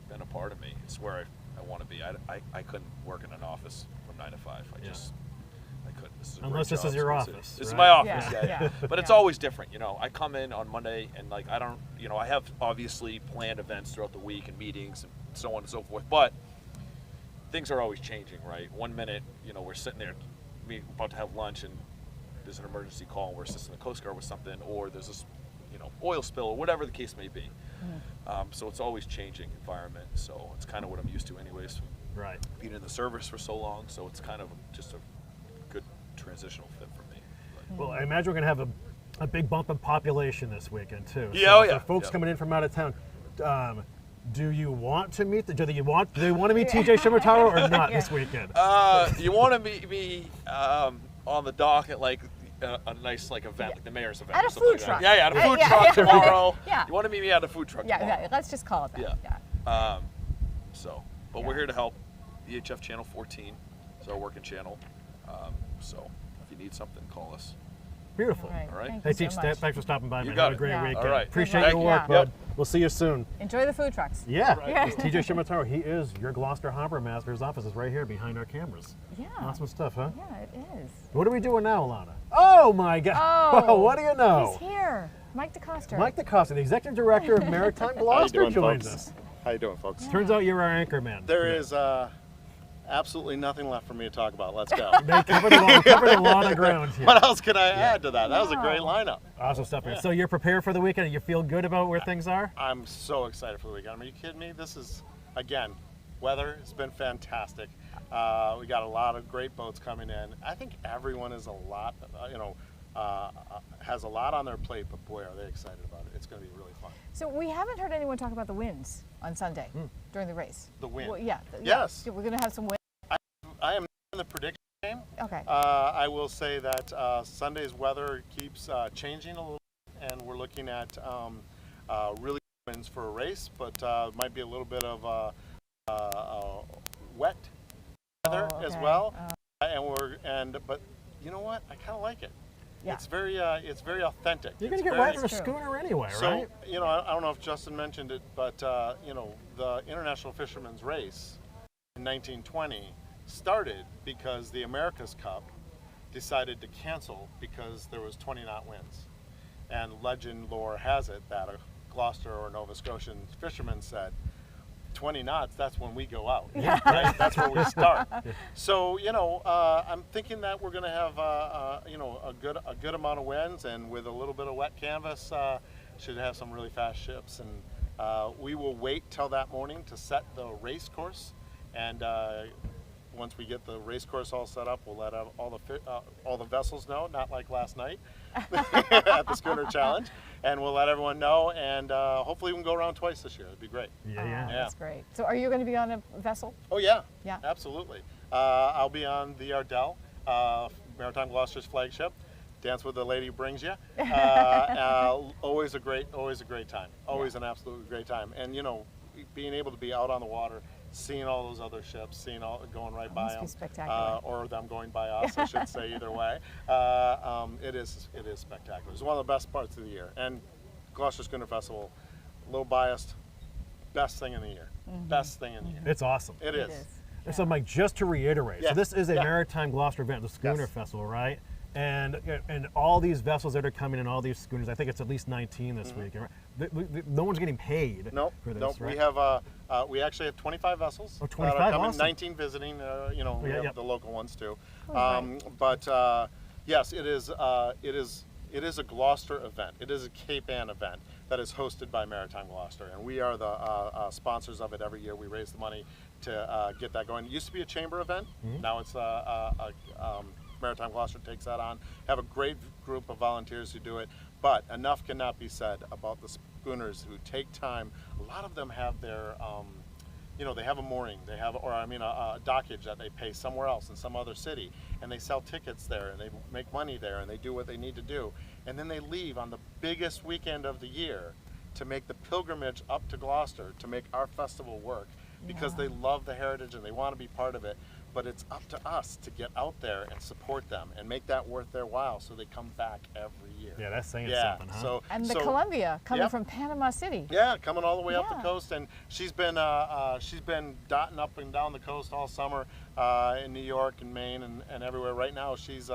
been a part of me. It's where I want to be. I couldn't work in an office from 9 to 5. I couldn't. This is unless this is your office. This is my office, But it's always different, you know. I come in on Monday and like I don't, you know, I have obviously planned events throughout the week and meetings and so on and so forth, but things are always changing, right? 1 minute, you know, we're sitting there, about to have lunch, and there's an emergency call, and we're assisting the Coast Guard with something, or there's this, you know, oil spill, or whatever the case may be. So it's always changing environment. So it's kind of what I'm used to, anyways. Right. Being in the service for so long, so it's kind of just a good transitional fit for me. Well, I imagine we're going to have a big bump in population this weekend too. Yeah, so folks coming in from out of town. Do you want to meet? Do they want to meet TJ Shimataro or not this weekend? You want to meet me on the dock at like a nice like event, like the mayor's event. At a food truck. At a food truck tomorrow. You want to meet me at a food truck tomorrow. Yeah, let's just call it that. But we're here to help. EHF Channel 14 is our working channel. So if you need something, call us. Beautiful. All right. Hey, Teach, thanks for stopping by. You man. got Have it. a great weekend. All right. Appreciate your work, bud. We'll see you soon. Enjoy the food trucks. Yeah. It's TJ Shimataro. He is your Gloucester Harbor Master. His office is right here behind our cameras. Yeah. Awesome stuff, huh? Yeah, it is. What are we doing now, Alana? Oh my God. Oh, what do you know? He's here. Mike DeCoster. Mike DeCoster, the Executive Director of Maritime Gloucester, joins us. How you doing, folks? Turns out you're our anchor man. There is absolutely nothing left for me to talk about. Let's go. They covered a lot of ground here. What else can I add to that? That was a great lineup. Awesome stuff. So you're prepared for the weekend? You feel good about where things are? I'm so excited for the weekend. Are you kidding me? This is, again, weather has been fantastic. We got a lot of great boats coming in. I think everyone is a lot, has a lot on their plate, but boy, are they excited about it. It's going to be really fun. So we haven't heard anyone talk about the winds on Sunday during the race. The wind? Well, yeah. Yes. We're going to have some wind. I am in the prediction game. Okay. I will say that Sunday's weather keeps changing a little bit, and we're looking at really good winds for a race, but might be a little bit of wet weather as well. But you know what? I kind of like it. Yeah. It's very authentic. You're going to get wet in a schooner anyway, so, right? You know, I don't know if Justin mentioned it, but you know, the International Fisherman's Race in 1920 started because the America's Cup decided to cancel because there was 20-knot winds. And legend lore has it that a Gloucester or Nova Scotian fisherman said, 20 knots, that's when we go out. Yeah. Right? That's where we start. So, you know, I'm thinking that we're going to have, you know, a good amount of winds, and with a little bit of wet canvas, should have some really fast ships. And we will wait till that morning to set the race course. And once we get the race course all set up, we'll let all the vessels know, not like last night at the Schooner Challenge. And we'll let everyone know, and hopefully we can go around twice this year. It'd be great. Yeah. That's great. So are you going to be on a vessel? Oh yeah. Yeah. Absolutely. I'll be on the Ardell, Maritime Gloucester's flagship. Dance with the lady who brings you. Always a great time. Always an absolutely great time. And you know, being able to be out on the water, seeing all those other ships, seeing all going right by them, or them going by us, I should say, either way. It is spectacular. It's one of the best parts of the year. And Gloucester Schooner Festival, a little biased, best thing in the year. Best thing in the year. It's awesome. It is. And so, Mike, just to reiterate, so this is a Maritime Gloucester event, the Schooner Festival, right? And all these vessels that are coming in, all these schooners, I think it's at least 19 this week. No one's getting paid for this, right? We actually have 25 vessels. Oh, 25, that are coming, awesome. 19 visiting, you know, we have the local ones too. Right. Yes, it is a Gloucester event. It is a Cape Ann event that is hosted by Maritime Gloucester, and we are the sponsors of it every year. We raise the money to get that going. It used to be a chamber event. Now it's Maritime Gloucester takes that on. Have a great group of volunteers who do it, but enough cannot be said about the schooners who take time. A lot of them have their, you know, they have a mooring, they have, a dockage that they pay somewhere else in some other city, and they sell tickets there, and they make money there, and they do what they need to do, and then they leave on the biggest weekend of the year to make the pilgrimage up to Gloucester to make our festival work, because they love the heritage and they want to be part of it. But it's up to us to get out there and support them and make that worth their while, so they come back every year. Yeah, that's saying something, huh? And the Columbia coming from Panama City. Yeah, coming all the way up the coast, and she's been dotting up and down the coast all summer in New York and Maine and everywhere. Right now, she's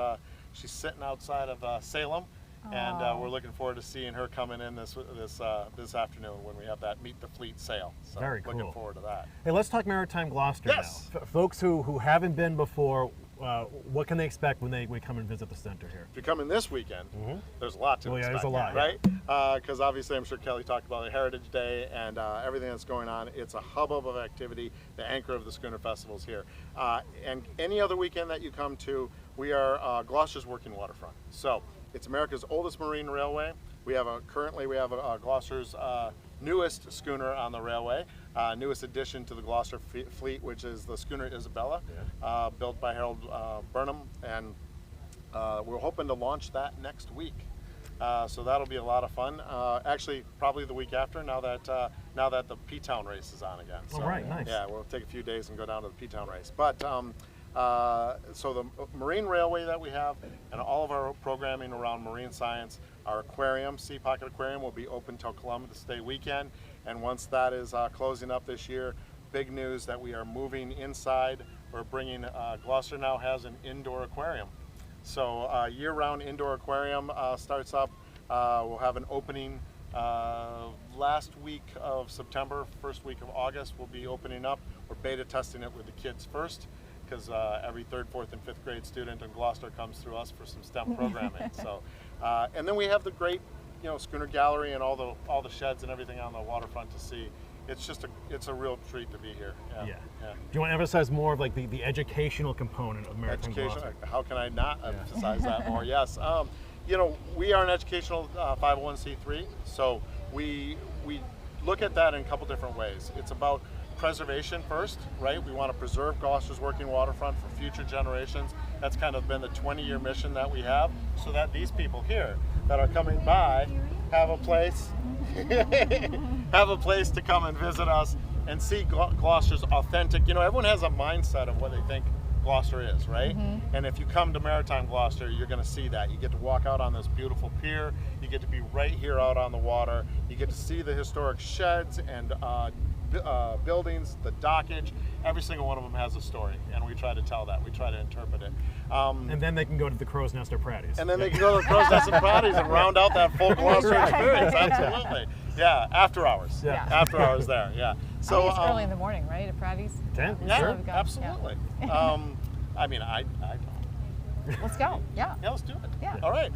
sitting outside of Salem. And we're looking forward to seeing her coming in this afternoon when we have that Meet the Fleet sail. So very cool. Looking forward to that. Hey, let's talk Maritime Gloucester now. Folks who haven't been before, what can they expect when they come and visit the center here? If you're coming this weekend, there's a lot to expect. There's a lot, right? Because obviously, I'm sure Kelly talked about the Heritage Day and everything that's going on. It's a hubbub of activity. The anchor of the Schooner Festival is here. And any other weekend that you come to, we are Gloucester's working waterfront. So it's America's oldest marine railway. Currently we have Gloucester's newest schooner on the railway, newest addition to the Gloucester fleet, which is the schooner Isabella, built by Harold Burnham, and we're hoping to launch that next week. So that'll be a lot of fun. Actually, probably the week after, now that the P-Town race is on again. So, nice. Yeah, we'll take a few days and go down to the P-Town race. But so the marine railway that we have and all of our programming around marine science, our aquarium, Sea Pocket Aquarium, will be open till Columbus Day weekend. And once that is closing up this year, big news that we are moving inside. We're bringing, Gloucester now has an indoor aquarium. So year-round indoor aquarium starts up. We'll have an opening Last week of September, first week of August, we'll be opening up. We're beta testing it with the kids first, because every 3rd, 4th, and 5th grade student in Gloucester comes through us for some STEM programming. So, and then we have the great, schooner gallery and all the sheds and everything on the waterfront to see. It's a real treat to be here. Yeah. Do you want to emphasize more of like the educational component of Maritime Gloucester? How can I not emphasize that more? Yes. We are an educational 501c3, so we look at that in a couple different ways. It's about preservation first, right? We want to preserve Gloucester's working waterfront for future generations. That's kind of been the 20-year mission that we have, so that these people here that are coming by have a place to come and visit us and see Gloucester's authentic. Everyone has a mindset of what they think Gloucester is, right? And if you come to Maritime Gloucester, you're going to see that. You get to walk out on this beautiful pier. You get to be right here out on the water. You get to see the historic sheds and buildings, the dockage. Every single one of them has a story, and we try to tell that. We try to interpret it. And then they can go to the Crow's Nest or Pratties. And then they can go to the Crow's Nest and Pratties and round out that full Gloucester experience. Absolutely. Yeah, after hours. Yeah. After hours there, yeah. So it's early in the morning, right, at Pratties? Yeah, sure. Absolutely. I don't. Let's go. Yeah. Yeah, let's do it. Yeah. All right.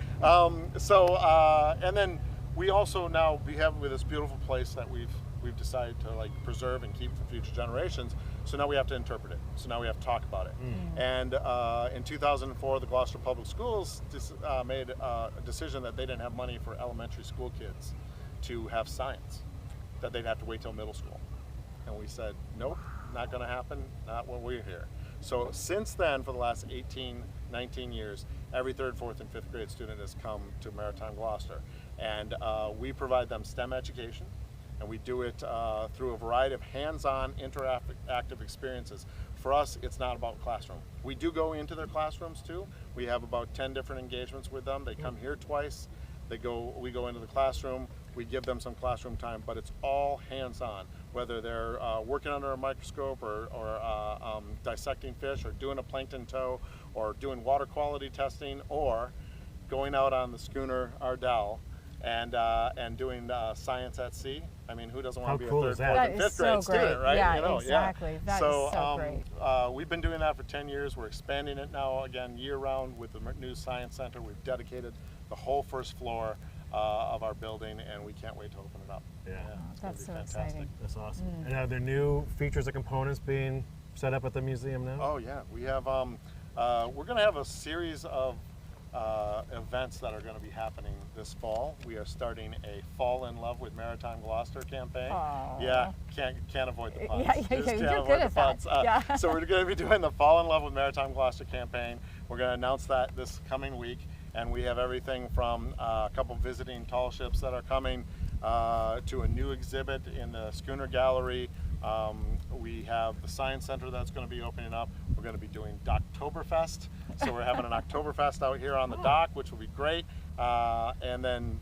And then we also now we have with this beautiful place that we've decided to preserve and keep for future generations. So now we have to interpret it. So now we have to talk about it. And in 2004, the Gloucester Public Schools made a decision that they didn't have money for elementary school kids to have science, that they'd have to wait till middle school. And we said, nope, not going to happen, not when we're here. So since then, for the last 18, 19 years, every 3rd, 4th, and 5th grade student has come to Maritime Gloucester. And we provide them STEM education, and we do it through a variety of hands-on interactive experiences. For us, it's not about classroom. We do go into their classrooms too. We have about 10 different engagements with them. They come here twice. We go into the classroom. We give them some classroom time, but it's all hands-on. Whether they're working under a microscope or dissecting fish or doing a plankton tow or doing water quality testing or going out on the schooner Ardell and doing science at sea. I mean, who doesn't want to be cool a is 3rd, that? 4th, and 5th grade student, right? Yeah, exactly. That is so great. We've been doing that for 10 years. We're expanding it now again year-round with the new Science Center. We've dedicated the whole first floor of our building, and we can't wait to open it up. Yeah, that's so fantastic. exciting. That's awesome. And are there new features or components being set up at the museum now? Oh yeah, we have. We're going to have a series of events that are going to be happening this fall. We are starting a Fall in Love with Maritime Gloucester campaign. Aww. Yeah, can't avoid the puns. Yeah, Just can't you're avoid good the at that. puns. So we're going to be doing the Fall in Love with Maritime Gloucester campaign. We're going to announce that this coming week, and we have everything from a couple visiting tall ships that are coming to a new exhibit in the schooner gallery. We have the Science Center that's going to be opening up. We're going to be doing Docktoberfest. So we're having an Oktoberfest out here on the dock, which will be great. And then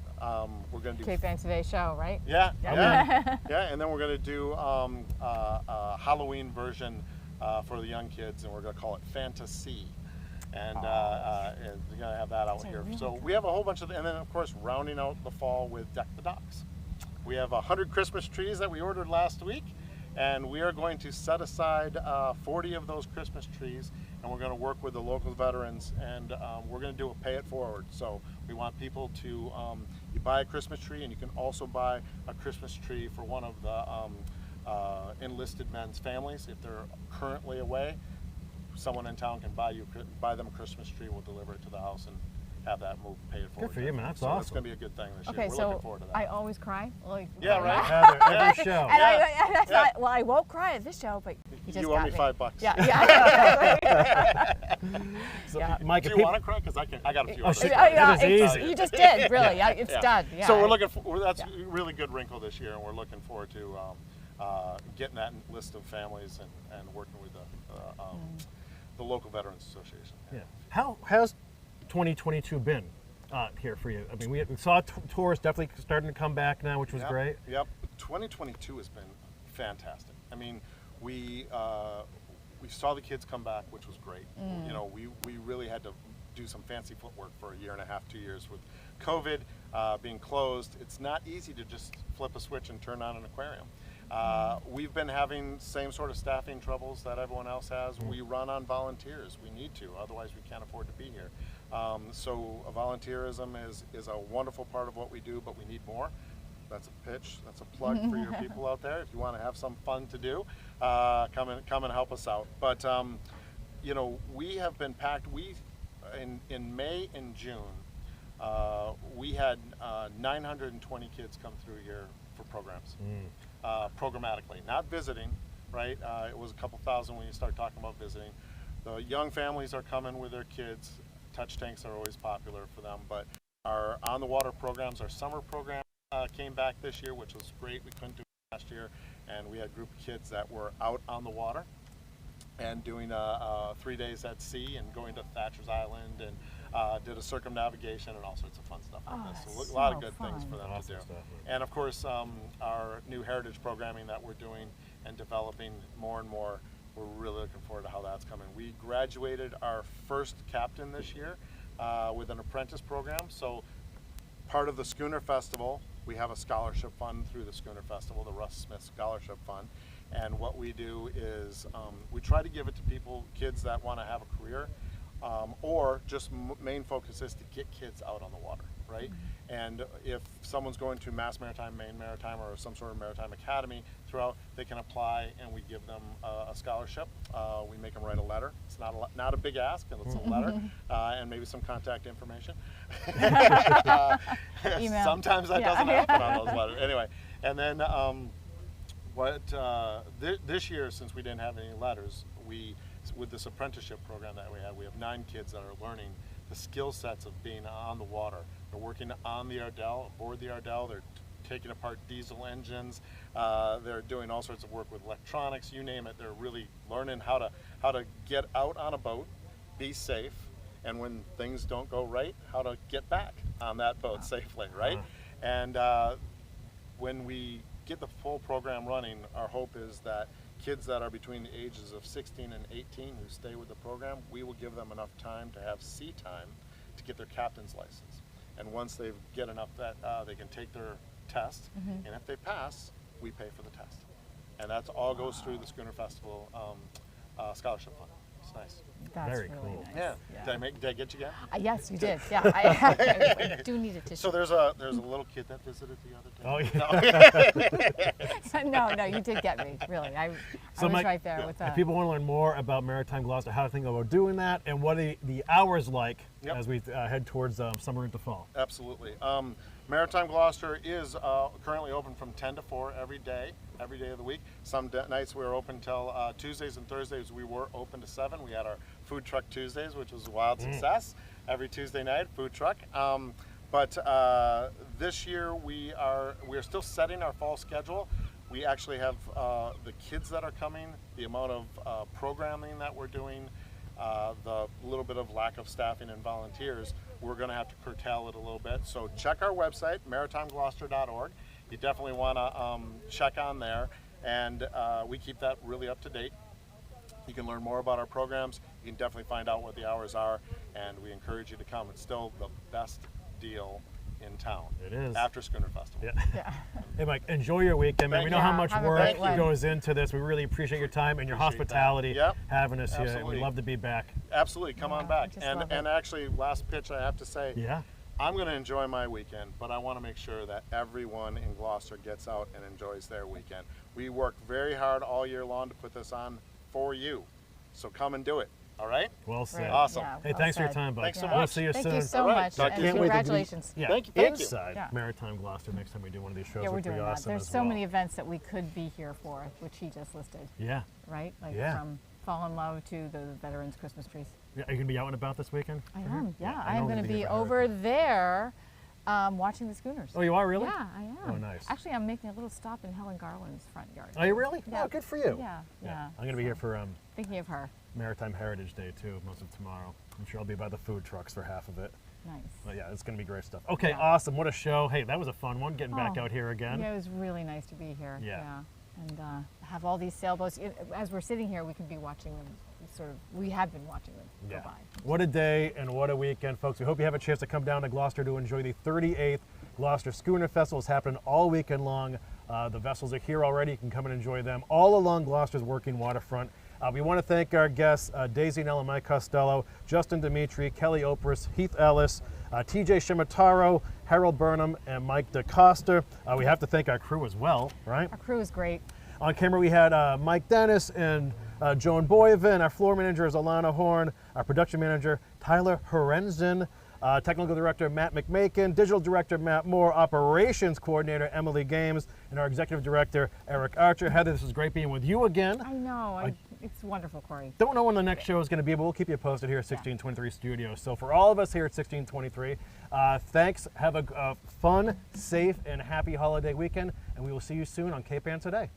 we're going to do Cape Ann Today show, right? Yeah. And then we're going to do a Halloween version for the young kids, and we're going to call it Fantasy. And we're going to have that out here. So we have a whole bunch of, and then of course rounding out the fall with Deck the Docks. We have 100 Christmas trees that we ordered last week, and we are going to set aside 40 of those Christmas trees, and we're going to work with the local veterans, and we're going to do a pay it forward. So we want people to, you buy a Christmas tree, and you can also buy a Christmas tree for one of the enlisted men's families if they're currently away. Someone in town can buy them a Christmas tree. We'll deliver it to the house and have that move paid for. Good for you, man. That's so awesome. That's going to be a good thing this year. Okay, We're so looking forward to that. I always cry. Yeah, right. Heather, every show. And I thought, well, I won't cry at this show, but you just you got owe me $5. Yeah. So, Mike, do if you want to cry? Because I got a few. Oh, shit. Yeah, It is easy. You just did, really. Yeah, it's done. Yeah. So we're looking for that's a really good wrinkle this year, and we're looking forward to getting that list of families and working with the local Veterans Association. Yeah. How has 2022 been here for you? I mean, we saw tourists definitely starting to come back now, which was great. Yep. 2022 has been fantastic. I mean, we saw the kids come back, which was great. You know, we really had to do some fancy footwork for a year and a half, 2 years with COVID. being closed, it's not easy to just flip a switch and turn on an aquarium. We've been having same sort of staffing troubles that everyone else has. We run on volunteers. We need to, otherwise we can't afford to be here. So volunteerism is a wonderful part of what we do, but we need more. That's a pitch. That's a plug for your people out there. If you want to have some fun to do, come and help us out. But you know, we have been packed. In May and June, we had 920 kids come through here for programs, programmatically, not visiting. Right? It was a couple thousand when you start talking about visiting. The young families are coming with their kids. Touch tanks are always popular for them, but our on-the-water programs, our summer program came back this year, which was great. We couldn't do it last year, and we had a group of kids that were out on the water and doing 3 days at sea and going to Thatcher's Island and did a circumnavigation and all sorts of fun stuff like this. So a lot of good things for them to do. Stuff, And of course, our new heritage programming that we're doing and developing more and more, we're really looking forward to how that's coming. We graduated our first captain this year with an apprentice program. So part of the Schooner Festival, we have a scholarship fund through the Schooner Festival, the Russ Smith Scholarship Fund. And what we do is we try to give it to people, kids that want to have a career, or just main focus is to get kids out on the water, right? And if someone's going to Mass Maritime, Maine Maritime, or some sort of maritime academy throughout, they can apply and we give them a scholarship. We make them write a letter. It's not a big ask, and it's a letter, and maybe some contact information. Email. Sometimes that doesn't happen on those letters. Anyway, and then this year, since we didn't have any letters, with this apprenticeship program that we have 9 kids that are learning the skill sets of being on the water. They're working on the Ardell, aboard the Ardell. They're taking apart diesel engines. They're doing all sorts of work with electronics, you name it. They're really learning how to get out on a boat, be safe, and when things don't go right, how to get back on that boat safely, right? And when we get the full program running, our hope is that kids that are between the ages of 16 and 18 who stay with the program, we will give them enough time to have sea time to get their captain's license. And once they get enough that they can take their test, and if they pass, we pay for the test. And that all goes through the Schooner Festival Scholarship Fund. It's nice. That's Very really cool. nice. Yeah. Did I get you again? Yes, you did. Yeah, I do need a tissue. So there's a little kid that visited the other day. Oh, yeah. No, you did get me, really. I So was Mike, right there with that. If people want to learn more about Maritime Gloucester, how to think about doing that, and what are the hours like as we head towards summer into fall? Absolutely. Maritime Gloucester is currently open from 10 to 4 every day of the week. Some nights we were open till Tuesdays and Thursdays we were open to 7. We had our Food Truck Tuesdays, which was a wild success. Every Tuesday night, food truck. But this year we are still setting our fall schedule. We actually have the kids that are coming, the amount of programming that we're doing, the little bit of lack of staffing and volunteers, we're going to have to curtail it a little bit. So check our website, maritimegloucester.org. You definitely want to check on there, and we keep that really up to date. You can learn more about our programs. You can definitely find out what the hours are, and we encourage you to come. It's still the best deal in town. It is. After Schooner Festival. Yeah. Hey, Mike, enjoy your weekend, man. We know how much Have a work great one. goes into this. We really appreciate your time and your hospitality having us here, and we'd love to be back. Absolutely, come on back. just love And actually, last pitch I have to say, Yeah. I'm going to enjoy my weekend, but I want to make sure that everyone in Gloucester gets out and enjoys their weekend. We work very hard all year long to put this on for you, so come and do it. All right? Well said. Right. Awesome. Yeah, Hey, well thanks for your said. time, bud. Thanks so We'll much. see you Thank soon. you so All right. much, Talk and to you soon. congratulations. Yeah, Thank you. inside Yeah. Maritime Gloucester next time we do one of these shows. Yeah, we're would be doing that. awesome There's as so well. many events that we could be here for, which he just listed, Yeah. right? Like Yeah. from Fall in Love to the Veterans Christmas trees. Are you going to be out and about this weekend? I am, yeah. I I am know going to you're be gonna be over there watching the schooners. Oh, you are really? Yeah, I am. Oh, nice. Actually, I'm making a little stop in Helen Garland's front yard. Are you really? Yeah. Oh, good for you. Yeah. I'm going to be here for Thinking of her. Maritime Heritage Day, too, most of tomorrow. I'm sure I'll be by the food trucks for half of it. Nice. But yeah, it's going to be great stuff. Okay, Yeah. awesome. What a show. Hey, that was a fun one, getting back Oh, out here again. Yeah, it was really nice to be here. Yeah. And have all these sailboats. As we're sitting here, we can be watching them. We have been watching them go by. What a day and what a weekend, folks. We hope you have a chance to come down to Gloucester to enjoy the 38th Gloucester Schooner Festival is happening all weekend long. The vessels are here already. You can come and enjoy them all along Gloucester's working waterfront. We want to thank our guests, Daisy Nell and Mike Costello, Justin Dimitri, Kelly Oprus, Heath Ellis, TJ Shimataro, Harold Burnham, and Mike DeCosta. We have to thank our crew as well, right? Our crew is great. On camera, we had Mike Dennis and Joan Boyevin. Our floor manager is Alana Horn. Our production manager, Tyler Horenzen. Technical director, Matt McMakin. Digital director, Matt Moore. Operations coordinator, Emily Games. And our executive director, Eric Archer. Heather, this was great being with you again. I know. It's wonderful, Kory. Don't know when the next show is going to be, but we'll keep you posted here at 1623 Studios. So for all of us here at 1623, thanks. Have a fun, safe, and happy holiday weekend. And we will see you soon on Cape Ann Today.